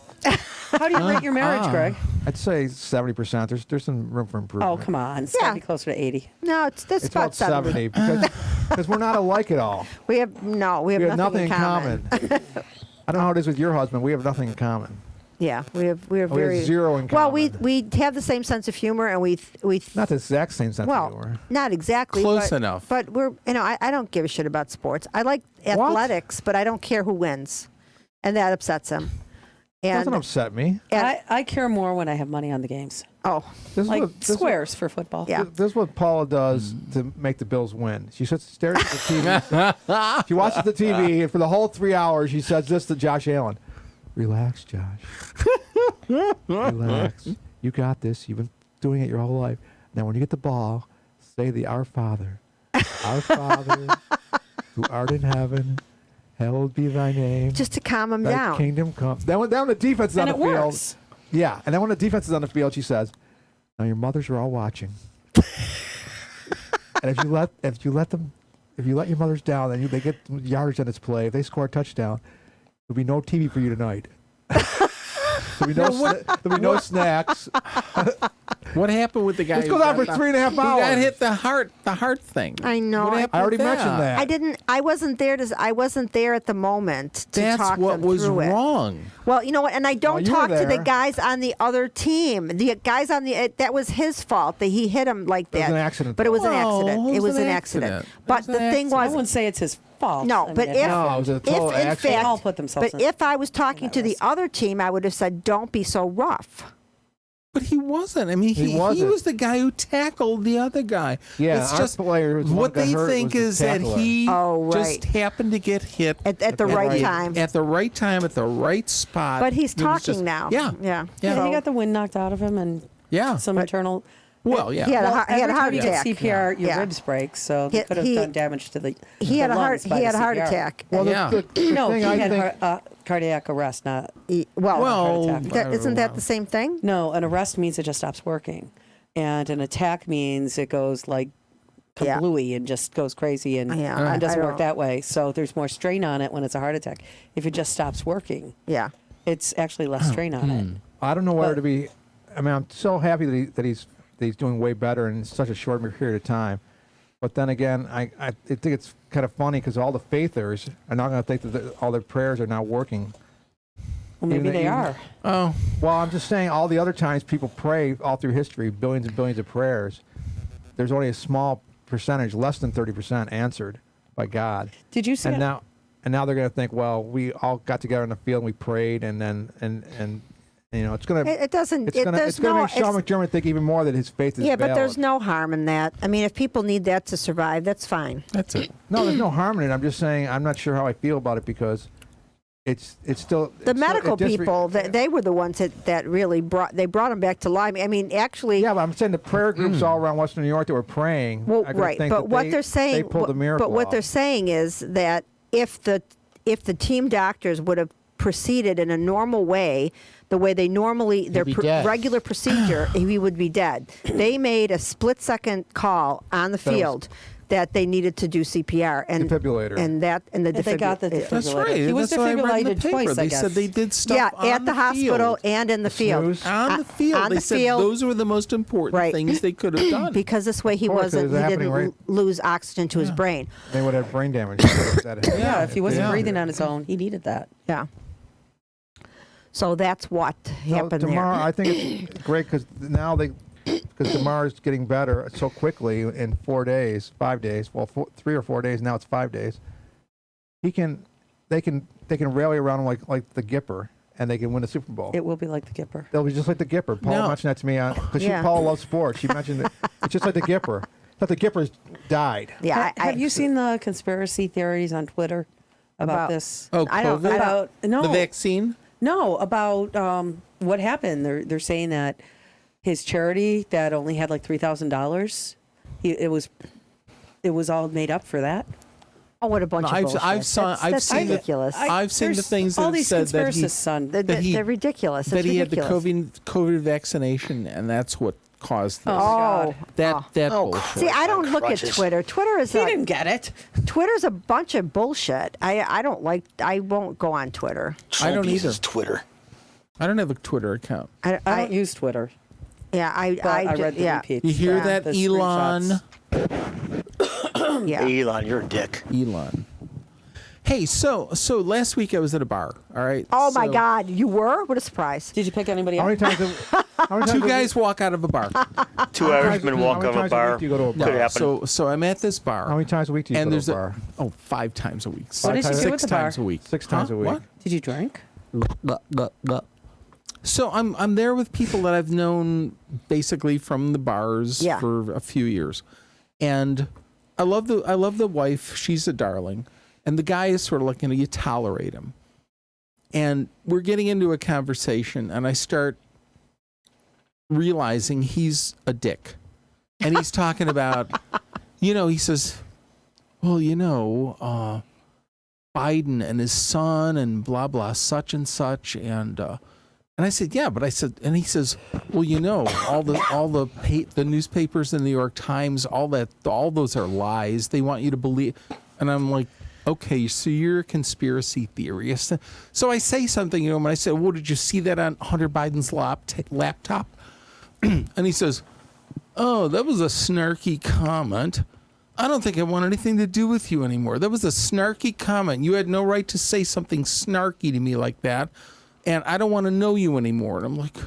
How do you rate your marriage, Greg? I'd say 70%. There's some room for improvement. Oh, come on. It's got to Yeah. be closer to 80. No, it's It's about 70. because we're not alike at all. We have We have nothing in common. I don't know how it is with your husband. We have nothing in common. Yeah, we have We have very zero in Well, we common. have the same sense of humor, and we Not the exact same sense well, of humor. not exactly Close but, enough. But we're I don't give a shit about sports. I like athletics, but I don't care who wins, and that upsets him. And Doesn't upset me. I care more when I have money on the games. oh, This is Like what, this is what- squares for football. Yeah. This is what Paula does to make the Bills win. She sits stares at the TV. She watches the TV, and for the whole 3 hours, she says this to Josh Allen: "Relax, Josh. Relax. You got this. You've been doing it your whole life. Now, when you get the ball, say the Our Father, Our Father, who art in heaven, hallowed be thy name. just to calm him Thy down. kingdom come." Then when the defense is on And the it field, works. yeah, and then when the defense is on the field, she says, "Now your mothers are all watching, and if you let your mothers down, then they get yardage on this play. If they score a touchdown, there'll be no TV for you tonight. There'll be no snacks. What happened with the guy? This who goes on got for 3.5 Who got hours. hit the heart thing. I know. What I happened I already with mentioned that. I didn't. I wasn't there to. I wasn't there at the moment to That's talk what them was through it. wrong. Well, you know what? And I don't you were talk to the there. guys on the other team. The guys on the that was his fault that he hit him like that. was an accident, But it was an though. accident. Well, It was an accident. It But was the an thing accident. I was, wouldn't say it's his fault. no. I mean, But it if, No, it was a if total in accident. They all fact, put themselves but in if I was talking that to the risk. other team, I would have said, "Don't be so rough." But he wasn't. I mean, he wasn't. was the guy who tackled the other guy. Yeah, it's our just player was the one what that got they hurt think was the is that tackler. he Oh, just right. happened to get hit At the right time. at the right time, at the right spot. But he's It was talking just- now. Yeah, Yeah. yeah. Yeah, he So- got the wind knocked out of him and yeah. some internal. Well, yeah. He had a Well, heart, he had a every heart time you get attack. CPR, your Yeah. ribs break, so they He- could have he- done damage to the. He had the a heart. lungs by He the had a heart CPR. attack. Well, Yeah. the No, thing he I had think, cardiac arrest, not. Well, Well, heart attack. isn't that the same thing? No, an arrest means it just stops working, and an attack means it goes like Yeah. kablooey and just goes crazy and, Yeah, and I doesn't work don't- that way. So there's more strain on it when it's a heart attack. If it just stops working, Yeah. it's actually less strain on it. I don't know whether But- to be. I mean, I'm so happy that he's doing way better in such a short period of time. But then again, I think it's kind of funny because all the faithers are not going to think that all their prayers are not working. Well, maybe Even- they even- are. Oh, Well, I'm just saying, all the other times people pray all through history, billions and billions of prayers, there's only a small percentage, less than 30%, answered by God. Did you see? And it? now they're going to think, well, we all got together in the field and we prayed, and then and you know, it's going to It doesn't. it's It, going to there's it's going to no. make Sean it's- McDermott think even more that his faith is yeah, but valid. there's no harm in that. I mean, if people need that to survive, that's fine. that's it. No, there's no harm in it. I'm just saying I'm not sure how I feel about it because it's still The it's medical still, people, they were the ones that really brought him back to life. I mean, actually, Yeah, but I'm saying the prayer groups all around Western New York that were praying. well, are gonna right. think But that what they're saying, they pulled the miracle but what off. they're saying is that if the team doctors would have proceeded in a normal way, the way they normally their be dead. regular procedure, he would be dead. They made a split-second call on the That was- field that they needed to do CPR and Defibrillator. and the If they got the defibrillator. That's defibrillator. right. He was That's what I read in the defibrillated paper. twice, I They guess. said they did stuff Yeah, on at the hospital field. and in the field. snooze? On the field. on They the said field. those were the most important Right. things they could have done. Because this way he Of course, it wasn't, was he happening didn't right- lose oxygen to his brain. They would have brain damage. Yeah, if he wasn't Yeah. breathing on his own, he needed that. Yeah. So that's what happened tomorrow, there. I think it's great because now because tomorrow's getting better so quickly in 4 days, 5 days. Well, 3 or 4 days. Now it's 5 days. They can rally around him like the Gipper, and they can win the Super Bowl. It will be like the Gipper. They'll be just like the Gipper. Paula No. mentioned that to me because Yeah. Paula loves sports. She mentioned it. It's just like the Gipper. But the Gippers died. Yeah, Have you seen the conspiracy theories on Twitter about About- this? Oh, I don't- COVID? About no, The vaccine? no, about what happened. They're saying that his charity that only had like $3,000, it was all made up for that. Oh, what a bunch of bullshit. I've That's seen the- ridiculous. I've seen the There's things all that these said that he- conspiracists, son. they're, that he- they're ridiculous. that It's he had the ridiculous. COVID vaccination, and that's what caused this. Oh, my God. That Oh, bullshit. See, I don't look crutches. at Twitter. Twitter is He didn't get it. Twitter's a bunch of bullshit. I don't like. I won't go on Twitter. I don't Trump uses either. Twitter. I don't have a Twitter account. I don't use Twitter, Yeah, but I read the yeah, repeats. You hear Yeah. that, The Elon? screenshots. yeah. Hey, Elon, you're a dick. Elon. Hey, so last week I was at a bar. All right. Oh my So God, you were? What a surprise! Did you pick anybody How up? many times? How many Two times guys walk out of a bar. Two Irishmen walk how many out of a times a bar. week do you go to a Could bar? happen. So I'm at this bar. How many times a week do you and go there's to a bar? 5 times a week. What did you do Six at the bar? times a week. 6 times Huh? a week. What? Did you drink? So I'm there with people that I've known basically from the bars Yeah. for a few years, and I love the wife. She's a darling, and the guy is sort of like, you tolerate him, and we're getting into a conversation, and I start realizing he's a dick, and he's talking about, he says, well, Biden and his son and blah blah such and such and I said, yeah, but I said, and he says, well, all the newspapers in the New York Times, all those are lies. They want you to believe. And I'm like, okay, so you're a conspiracy theorist. So I say something, and I said, well, did you see that on Hunter Biden's laptop? And he says, "Oh, that was a snarky comment. I don't think I want anything to do with you anymore. That was a snarky comment. You had no right to say something snarky to me like that, and I don't want to know you anymore." And I'm like,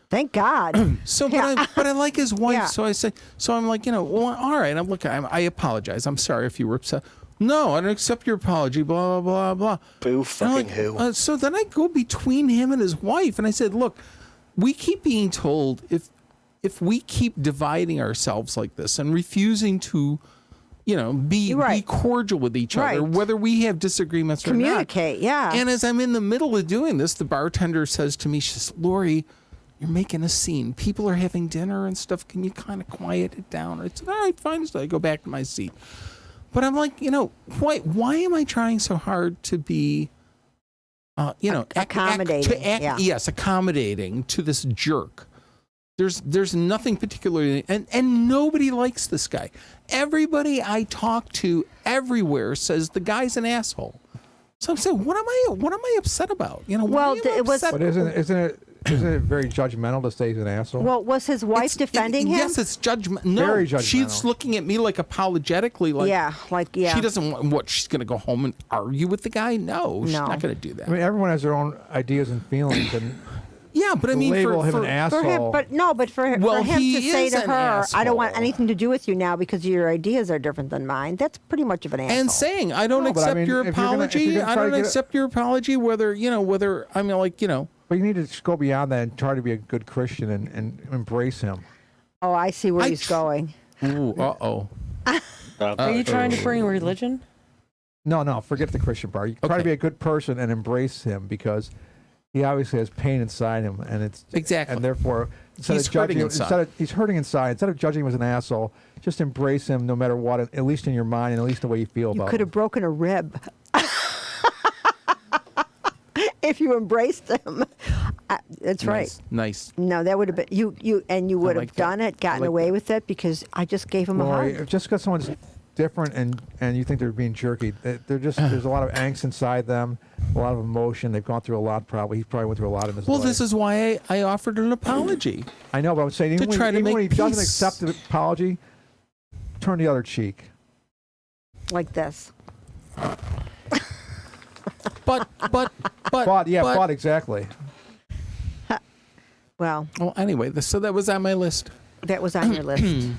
Thank God. so, Yeah. but I like his wife. Yeah. So I say, so I'm like, well, all right. I apologize. I'm sorry if you were upset. No, I don't accept your apology. Blah blah blah blah. Boo And I'm fucking like, who. so then I go between him and his wife, and I said, look, we keep being told if we keep dividing ourselves like this and refusing to, be Right. cordial with each other, Right. whether we have disagreements or not. Communicate, yeah. And as I'm in the middle of doing this, the bartender says to me, she says, "Lori, you're making a scene. People are having dinner and stuff. Can you kind of quiet it down?" I said, "All right, fine." So I go back to my seat. But I'm like, why am I trying so hard to be, Accommodating, yeah. Yes, accommodating to this jerk. There's nothing particularly, and nobody likes this guy. Everybody I talk to everywhere says the guy's an asshole. So I'm saying, what am I upset about? Why Well, am I it was- upset? But isn't it very judgmental to say he's an asshole? Well, was his wife defending him? Yes, it's judgment. No, Very she's judgmental. looking at me like apologetically, like yeah. she doesn't want what she's going to go home and argue with the guy. No, she's No. not going to do that. I mean, everyone has their own ideas and feelings, and yeah, but I to mean, label him an for asshole. him, but for Well, him he to say is to an her, "I don't want asshole. anything to do with you now because your ideas are different than mine," that's pretty much of an asshole. And saying I don't No, but I accept mean, your if you're gonna apology. I try to don't get accept your apology. Whether I mean, But you need to just go beyond that and try to be a good Christian and embrace him. Oh, I see where he's going. Ooh, uh-oh. Are you trying to bring religion? No, forget the Christian part. You try Okay. to be a good person and embrace him because he obviously has pain inside him, and it's Exactly. And therefore, instead He's of judging hurting him, inside. he's hurting inside. Instead of judging him as an asshole, just embrace him no matter what, at least in your mind, and at least the way you feel You about could him. have broken a rib if you embraced him. That's right. Nice. No, that would have been you would have like that. done it, gotten like away that. with it because I just gave him a Lori, hug. just because someone's different and you think they're being jerky, they're just there's a lot of angst inside them, a lot of emotion. They've gone through a lot. Probably he probably went through a lot in his Well, life. this is why I offered an apology. I know, but I'm saying even, to try to when he make doesn't peace. accept the apology, turn the other cheek. Like this. But But exactly. Well, anyway, so that was on my list. that was on your list.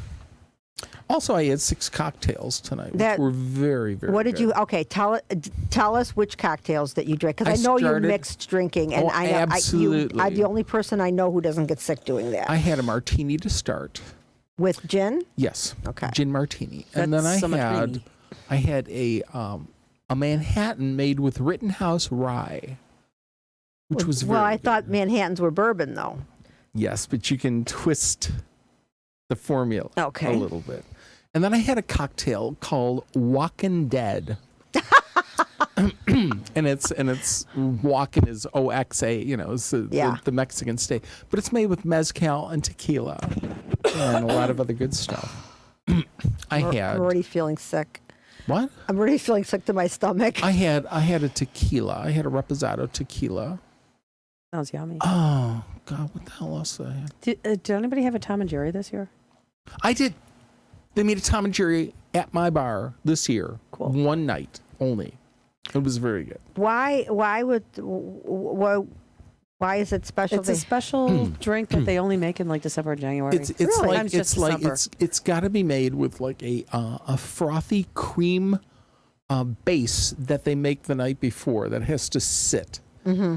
Also, I had 6 cocktails tonight, which That- were very, very What did good. you? Okay, tell us which cocktails that you drank because I I know started- you mixed drinking, and Oh, I know absolutely. I'm the only person I know who doesn't get sick doing that. I had a martini to start. With gin. Yes. Okay. Gin martini. And then That's so much I creamy. had a Manhattan made with Rittenhouse rye, which was very well, I good. thought Manhattans were bourbon though. Yes, but you can twist the formula Okay. a little bit. And then I had a cocktail called Walkin' Dead. and it's Walkin' is OXA, it's the Mexican state. But it's made with mezcal and tequila and a lot of other good stuff. I'm already feeling sick. What? I'm already feeling sick to my stomach. I had a tequila. I had a reposado tequila. Sounds yummy. Oh God, what the hell else did I have? Did anybody have a Tom and Jerry this year? I did. They made a Tom and Jerry at my bar this year. Cool. One night only. It was very good. Why is it special? It's a special drink that they only make in like December or January. It's Really? like Sometimes just it's like December. it's got to be made with like a frothy cream base that they make the night before that has to sit. Mm-hmm.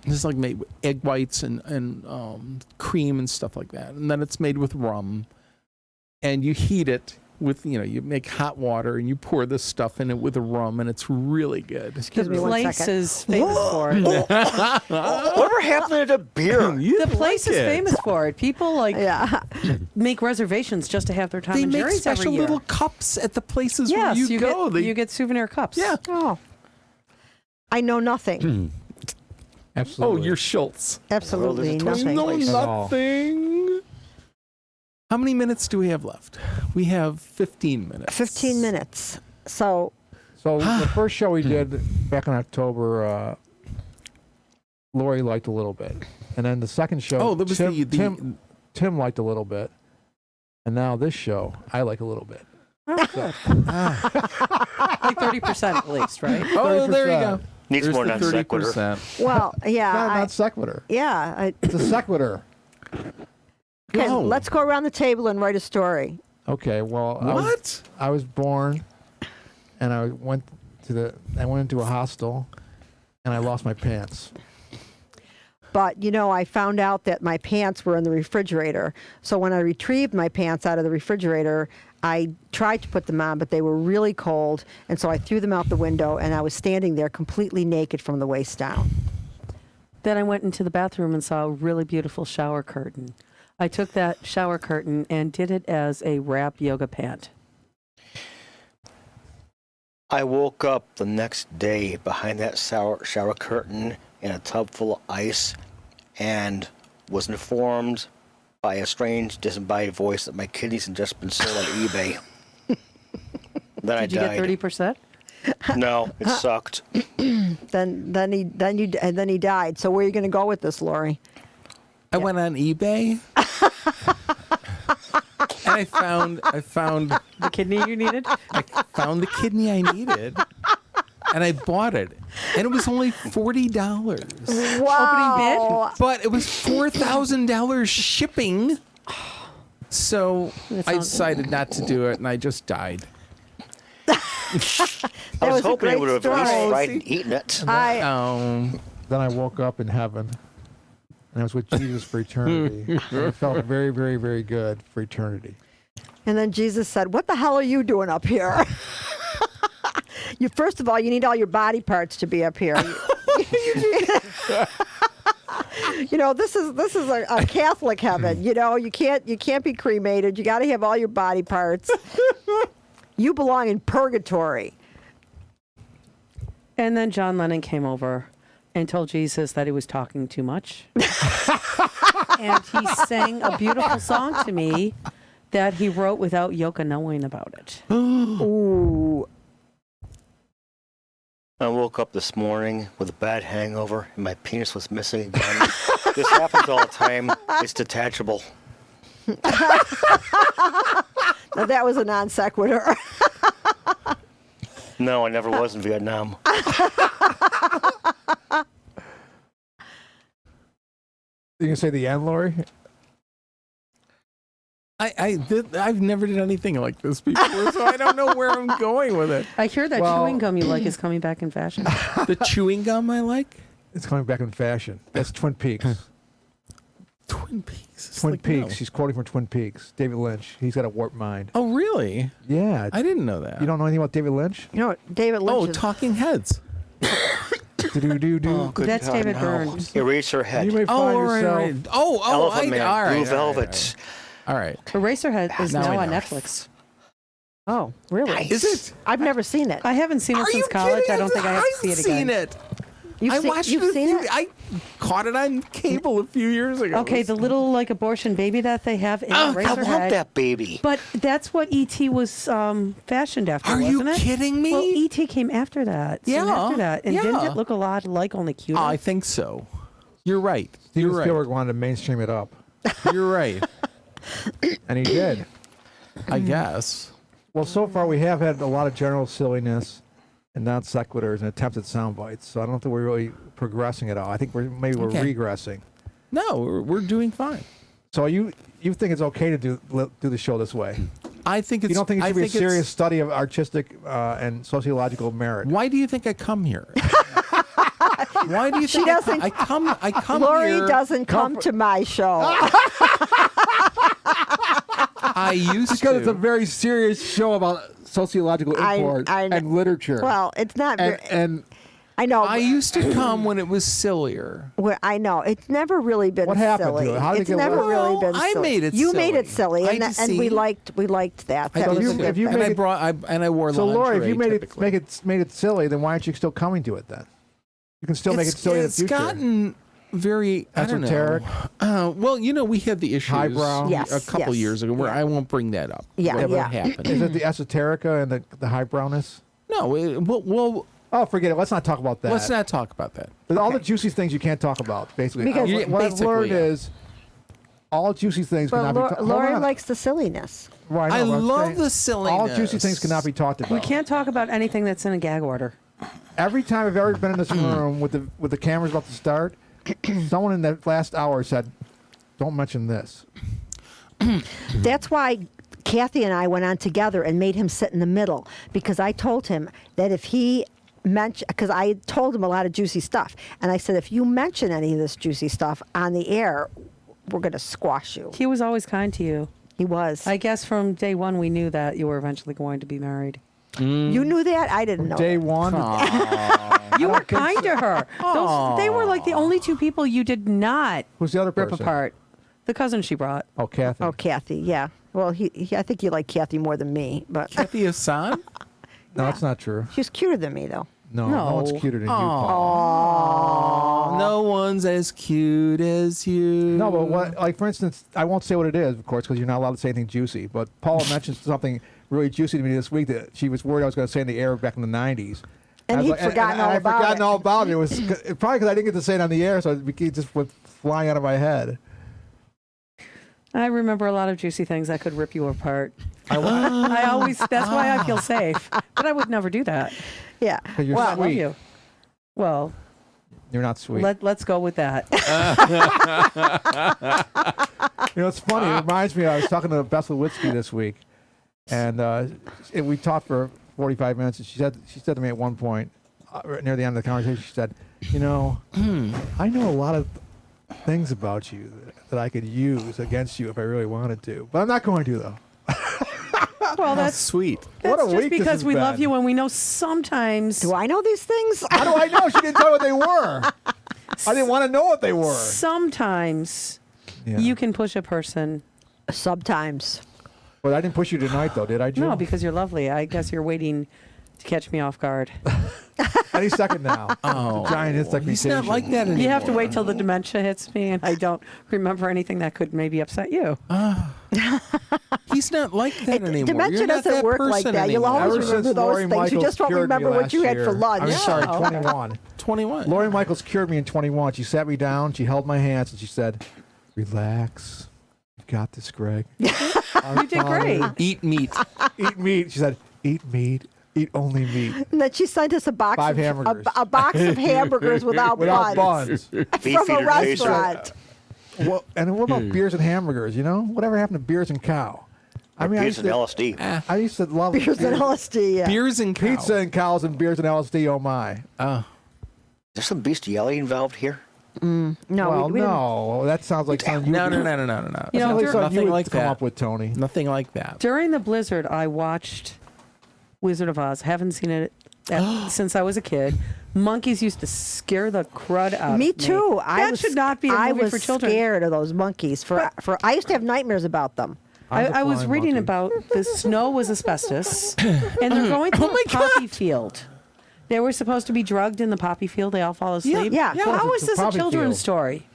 It's like made with egg whites and cream and stuff like that, and then it's made with rum, and you heat it with you make hot water and you pour this stuff in it with the rum, and it's really good. Excuse me The one place second. is famous for it. Whatever happened to the beer? The place is famous for it. People Yeah. make reservations just to have their Tom They and make Jerry's special every year. little cups at the places Yes, where you go. you get souvenir cups. Yeah. Oh. I know nothing. Oh, Absolutely. you're Schultz. Absolutely Well, there's a nothing. No, place. nothing. How many minutes do we have left? We have 15 minutes. 15 minutes. So So the first show we did back in October, Lori liked a little bit, and then the second show. Oh, that was Tim, the Tim Tim liked a little bit, and now this show I like a little bit. Like 30% at least, right? Oh, there you go. Needs There's more the non sequitur. 30%. Well, yeah. Not sequitur. Yeah. It's a sequitur. Okay, No. let's go around the table and write a story. Okay, well, What? I was born, and I went into a hostel, and I lost my pants. But, I found out that my pants were in the refrigerator. So when I retrieved my pants out of the refrigerator, I tried to put them on, but they were really cold. And so I threw them out the window, and I was standing there completely naked from the waist down. Then I went into the bathroom and saw a really beautiful shower curtain. I took that shower curtain and did it as a wrap yoga pant. I woke up the next day behind that shower curtain in a tub full of ice and was informed by a strange, disembodied voice that my kidneys had just been sold on eBay. Then I Did you get died. 30%? No, it sucked. Then he died. So where are you going to go with this, Lori? I went on eBay. And I found The kidney you needed? I found the kidney I needed, and I bought it, and it was only $40. Wow. But it was $4,000 shipping. So That I sounds- decided not to do it, and I just died. I was was a hoping great you would have at least story. tried and eaten it. Then I woke up in heaven, and I was with Jesus for eternity. And it felt very, very, very good for eternity. And then Jesus said, "What the hell are you doing up here?" First of all, you need all your body parts to be up here. This is a Catholic heaven. You can't be cremated. You got to have all your body parts. You belong in purgatory. And then John Lennon came over and told Jesus that he was talking too much. And he sang a beautiful song to me that he wrote without Yoko knowing about it. Ooh. I woke up this morning with a bad hangover and my penis was missing again. This happens all the time. It's detachable. Now that was a non sequitur. No, I never was in Vietnam. You can say the end, Lori? I've never done anything like this before, so I don't know where I'm going with it. I hear that Well- chewing gum you like is coming back in fashion. The chewing gum I like? It's coming back in fashion. That's Twin Peaks. Twin Peaks. It's Twin like, Peaks. no. She's quoting from Twin Peaks. David Lynch. He's got a warped mind. Oh, really? Yeah. I didn't know that. You don't know anything about David Lynch? David Lynch Oh, is Talking Heads. Do-do-do-do. Good That's God, David no. Burns. Eraserhead. You may Oh, find all right, yourself. right. Oh, Elephant Man. all right. Blue all right, Velvet. All right. Eraserhead is Now now I on know. Netflix. Oh, really? Is it? I've never seen it. I haven't seen it Are since you college. kidding? I don't think I have to see I've it again. seen it. You've I seen- watched you've it. seen it? I caught it on cable a few years ago. Okay, the little abortion baby that they have in I Eraserhead. want that baby. But that's what E.T. was fashioned after, Are wasn't you it? kidding me? Well, E.T. came after that. soon Yeah, after that. And didn't yeah. it look a lot like, only cuter? I think so. You're right. Steven You're right. Spielberg wanted to mainstream it up, You're right. and he did. I guess. Well, so far we have had a lot of general silliness and non sequiturs and attempts at sound bites. So I don't think we're really progressing at all. I think we're Okay. regressing. No, we're doing fine. So you think it's okay to do the show this way? I think it's. You don't think it I should be a think it's- serious study of artistic and sociological merit? Why do you think I come here? Why do you think doesn't- I come Lori here? doesn't come to my show. I used Because to. it's a very serious show about sociological import I know. and literature. Well, it's not. and I know. I used to come when it was sillier. I know. It's never really been What happened to silly. it? How did it It's get never worse? really Well, been I silly. made it You made it silly. silly, I and, just and we see- liked that. I That was a used good to. if you thing. made And I wore so, lingerie. Lori, if you typically. made it silly, then why aren't you still coming to it then? You can still make it silly in the It's future. gotten very Esoteric? I don't know. Well, we had the issues Highbrow? Yes, a couple yes. years ago where I won't bring that up. Yeah, what yeah. happened? Is it the esoterica and the highbrowness? No, well, Oh, forget it. Let's not talk about that. let's not talk about that. There's all the juicy things you can't talk about, basically. Because- what I've Basically, learned yeah. is all juicy things Well, cannot be talked Lori about. likes the silliness. Right, I know, but I'm love saying the silliness. All juicy things cannot be talked about. We can't talk about anything that's in a gag order. Every time I've ever been in this room with the cameras about to start, someone in that last hour said, "Don't mention this." That's why Kathy and I went on together and made him sit in the middle, because I told him that if he mentioned, because I told him a lot of juicy stuff, and I said, if you mention any of this juicy stuff on the air, we're going to squash you. He was always kind to you. He was. I guess from day one we knew that you were eventually going to be married. You knew that? I didn't know. Day that. one. You were kind to her. They were like the only two people you did not Who's the other rip person? apart. The cousin she brought. Oh, Kathy. Oh, Kathy, yeah. Well, I think you like Kathy more than me, but Kathy Hassan? No, that's not true. she's cuter than me, though. No, No. one's cuter than you, Paul. No one's as cute as you. No, but what? Like for instance, I won't say what it is, of course, because you're not allowed to say anything juicy. But Paula mentioned something really juicy to me this week that she was worried I was going to say in the air back in the '90s. And I was he'd like- forgotten all I'd about forgotten it. all about it. It was probably because I didn't get to say it on the air, so it just went flying out of my head. I remember a lot of juicy things that could rip you apart. I always, that's why I feel safe. But I would never do that. Yeah. 'Cause you're I love sweet. you. Well, You're not sweet. let's go with that. You know, it's funny. It reminds me. I was talking to Beth Lewinsky this week, and we talked for 45 minutes. And she said to me at one point, right near the end of the conversation, she said, "You know, I know a lot of things about you that I could use against you if I really wanted to, but I'm not going to, though." Well, That's that's sweet. What a just week this because has we love been. you and we know sometimes Do I know these things? How do I know? She didn't tell me what they were. I didn't want to know what they were. sometimes Yeah. you can push a person. Sometimes. But I didn't push you tonight, though, did I, Jill? No, because you're lovely. I guess you're waiting to catch me off guard. Any second now. Oh, It's a giant expectation. he's not like that anymore. You have to wait till the dementia hits me and I don't remember anything that could maybe upset you. He's not like that anymore. Dementia You're not doesn't that work like person that. You'll anymore. always Ever remember since those Lori things. You Michaels just don't cured me remember what last you had year- for lunch. I'm sorry, Oh. 21. 21. Lori Michaels cured me in 21. She sat me down, she held my hands, and she said, "Relax. You got this, Greg." You did great. Eat meat. Eat meat. She said, "Eat meat. Eat only meat. And then she sent us a box 5 of hamburgers. a box of hamburgers without, Without buns." Beef from a eater taster. restaurant. Well, and what about beers and hamburgers? You know, whatever happened to beers and cow? I mean, Beers and LSD. I used to love Beers and LSD. Yeah. Beers and cow. pizza and cows and beers and LSD. Oh my! There's some bestiality involved here. No, Well, we didn't. no, that sounds like something you No, would no, do. no, no, no, no. You know, Sounds like there- something you nothing would like come that. up with, Tony. Nothing like that. During the blizzard, I watched Wizard of Oz. Haven't seen it since I was a kid. Monkeys used to scare the crud out Me of me. too. That should not be a I movie was for children. scared of those monkeys. For I used to have nightmares about them. I was flying reading monkey. about the snow was asbestos, and they're going through a poppy field. They were supposed to be drugged in the poppy field. They all fall asleep. Yeah. Well, how is this a Poppy children's field. story?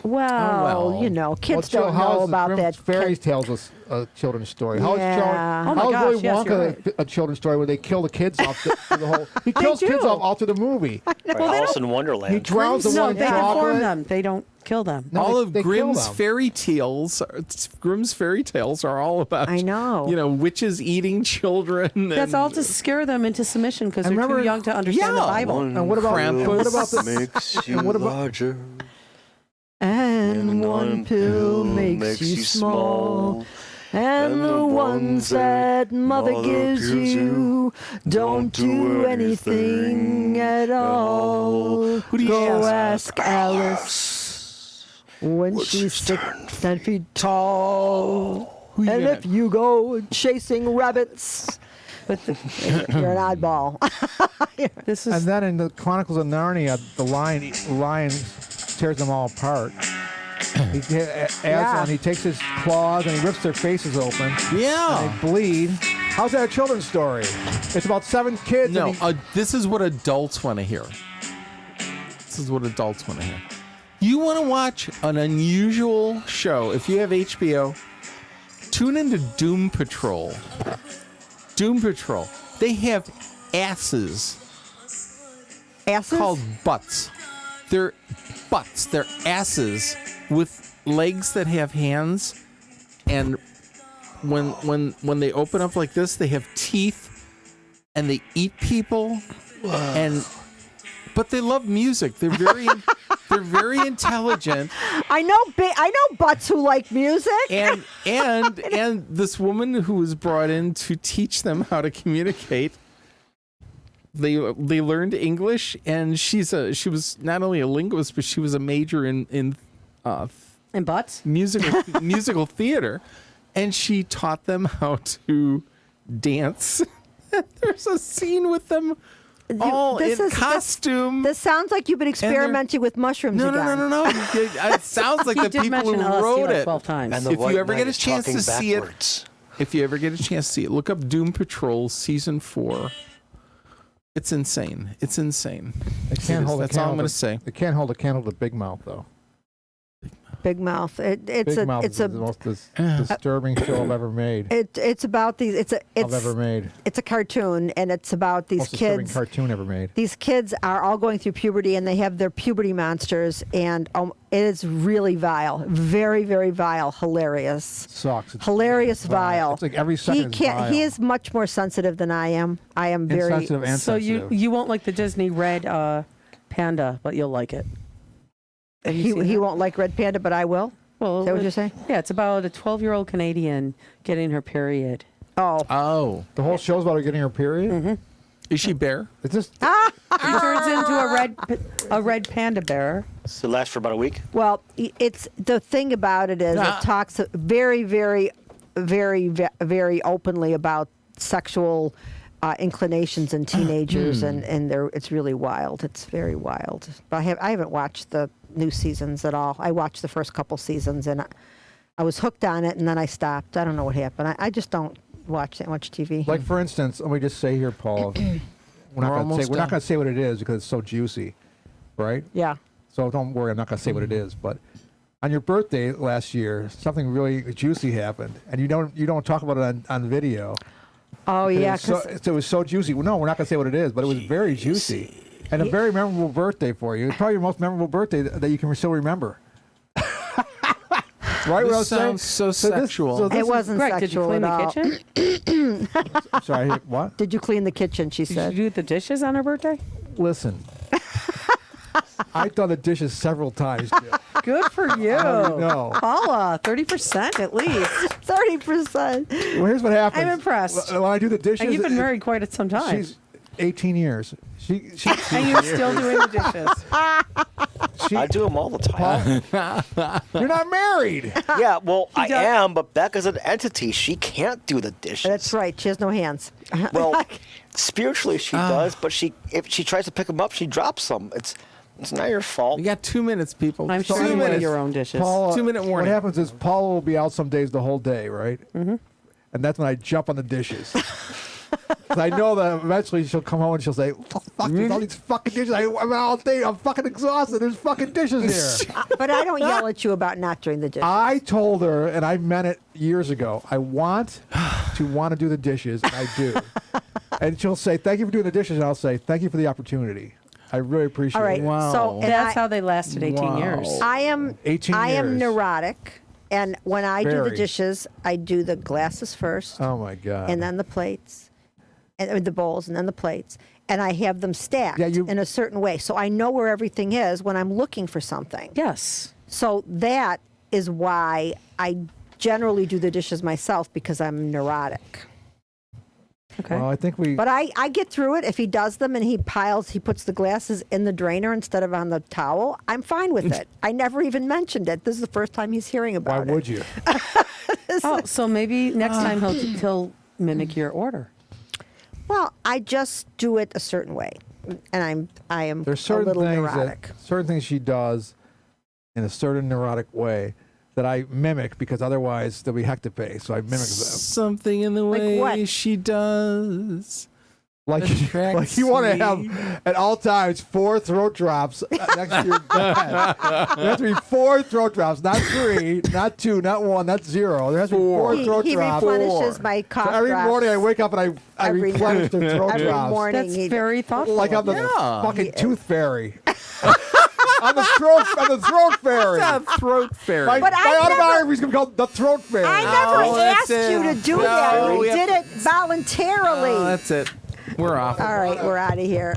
Well, well. you know, kids Jill, don't how know is about Grimm that. Fairy tales was a children's story. How is Yeah. Oh my how gosh, is Willy yes, you're Wonka right. a children's story where they kill the kids off through the whole? He kills kids do. off all through the movie. Right, Alice in Wonderland. He drowns the No, one they in deform chocolate. them. They don't kill them. No, all they- of they kill Grimm's them. fairy tales. Grimm's fairy tales are all about. I know. You know, witches eating children. That's and all to scare them into submission because I they're too remember- young to understand the Yeah. Bible. And what about Krampus. what about the makes you what about- larger? And one pill makes you small. And the ones that mother gives you don't do anything at all. Who do you Go ask? ask Alice when she's 10 feet tall. Who you And gonna- if you go chasing rabbits, you're an oddball. This And is then in the Chronicles of Narnia, the lion tears them all apart. And he takes his claws and he rips their faces open. Yeah. And they bleed. How's that a children's story? It's about 7 kids. No, and he- this is what adults want to hear. This is what adults want to hear. You want to watch an unusual show. If you have HBO, tune into Doom Patrol. Doom Patrol. They have asses Asses? called butts. They're butts. They're asses with legs that have hands, and when they open up like this, they have teeth, and they eat people, but they love music. They're very intelligent. I know butts who like music. And this woman who was brought in to teach them how to communicate. They learned English, and she was not only a linguist, but she was a major in butts? musical theater, and she taught them how to dance. There's a scene with them all in costume. This sounds like you've been experimenting with mushrooms again. No. It sounds like He the did people who mention LSD wrote like it. 12 times. And the If White you ever Knight get a is chance to talking see backwards. If you ever get a chance to see it, look up Doom Patrol season 4. It's insane. It's insane. They can't hold a That's all I'm candle going to to- say. They can't hold a candle to Big Mouth, though. Big Mouth. It's Big Mouth is the most disturbing show I've ever made. it's about these. I've ever made. It's a cartoon, and it's about these Most disturbing kids. cartoon ever made. These kids are all going through puberty, and they have their puberty monsters, and it is really vile, very, very vile, hilarious, Sucks. It's hilarious, vile. It's like every second is vile. He is much more sensitive than I am. I am very. Insensitive and So sensitive. you won't like the Disney red panda, but you'll like it. Have you seen He that? won't like Red Panda, but I will. Well, Is that what you're saying? Yeah, it's about a 12-year-old Canadian getting her period. Oh. The whole show's about her getting her period? Mm-hmm. Is she bare? It's just She turns into a red panda bear. So it lasts for about a week. Well, it's the thing about it is Ah. it talks very, very, very, very openly about sexual inclinations in teenagers, and it's really wild. It's very wild. But I haven't watched the new seasons at all. I watched the first couple seasons, and I was hooked on it, and then I stopped. I don't know what happened. I just don't watch that much TV. like, for instance, let me just say here, Paul. We're not almost going done. to say what it is because it's so juicy, right? Yeah. So don't worry, I'm not going to say what it is. But on your birthday last year, something really juicy happened, and you don't talk about it on video. Oh yeah. So it was so juicy. Well, no, we're not going to say what it is, but it was very juicy. And a very memorable birthday for you. It's probably your most memorable birthday that you can still remember. Right? What I was saying? Sounds so sexual. It wasn't Greg, did you sexual clean at the all. kitchen? I'm sorry, what? Did you clean the kitchen? She Did said. you do the dishes on her birthday? Listen. I've done the dishes several times, Jill. Good for you. No. Paula, 30% at least. 30%. Well, here's what happens. I'm impressed. When I do the dishes, And you've been married quite some time. She's 18 years. She And you're still doing the dishes. I do them all the time. You're not married. Yeah, well, I does- am, but Becca's an entity. She can't do the dishes. That's right. She has no hands. Well, spiritually she does, but if she tries to pick them up, she drops them. It's not your fault. You got 2 minutes, people. I'm 2 sure you minutes. wear your own dishes. Paula, 2-minute warning. What happens is Paula will be out some days the whole day, right? Mm-hmm. And that's when I jump on the dishes. 'Cause I know that eventually she'll come home and she'll say, "Fuck, there's all these fucking dishes. I'm out all day. I'm fucking exhausted. There's fucking dishes here." But I don't yell at you about not doing the dishes. I told her, and I meant it years ago, I want to do the dishes, and I do. And she'll say, "Thank you for doing the dishes," and I'll say, "Thank you for the opportunity. I really appreciate All right. it." Wow. So and That's I, how they lasted 18 years. I am 18 I am years. neurotic, and when I do the Very. dishes, I do the glasses first, Oh my God. and then the plates, and the bowls, and then the plates, and I have them stacked Yeah, you- in a certain way, so I know where everything is when I'm looking for something. Yes. So that is why I generally do the dishes myself, because I'm neurotic. Okay. Well, I think we. But I get through it. If he does them and he puts the glasses in the drainer instead of on the towel, I'm fine with it. I never even mentioned it. This is the first time he's hearing Why about it. would you? Oh, so maybe next time he'll mimic your order. Well, I just do it a certain way, and I am There's a certain little things neurotic. certain things she does in a certain neurotic way that I mimic because otherwise there'll be heck to pay. So I mimic them. Something in the Like way what? she does. Like attracts you want to me. have at all times 4 throat drops next to your bed. There has to be 4 throat drops, not 3, not 2, not 1, not 0. There has to be 4 throat He drops. replenishes Four. my cough So every drops. morning I wake up and I Every replenish the throat every drops. morning. That's he- very thoughtful. Like I'm the Yeah. fucking tooth fairy. on the throat fairy. It's a throat fairy. My But I my never- autobiography is going to be called The Throat Fairy. I never Oh, that's asked it. you to do No, that. You we have did it voluntarily. Oh, that's it. We're off. All right, we're out of here.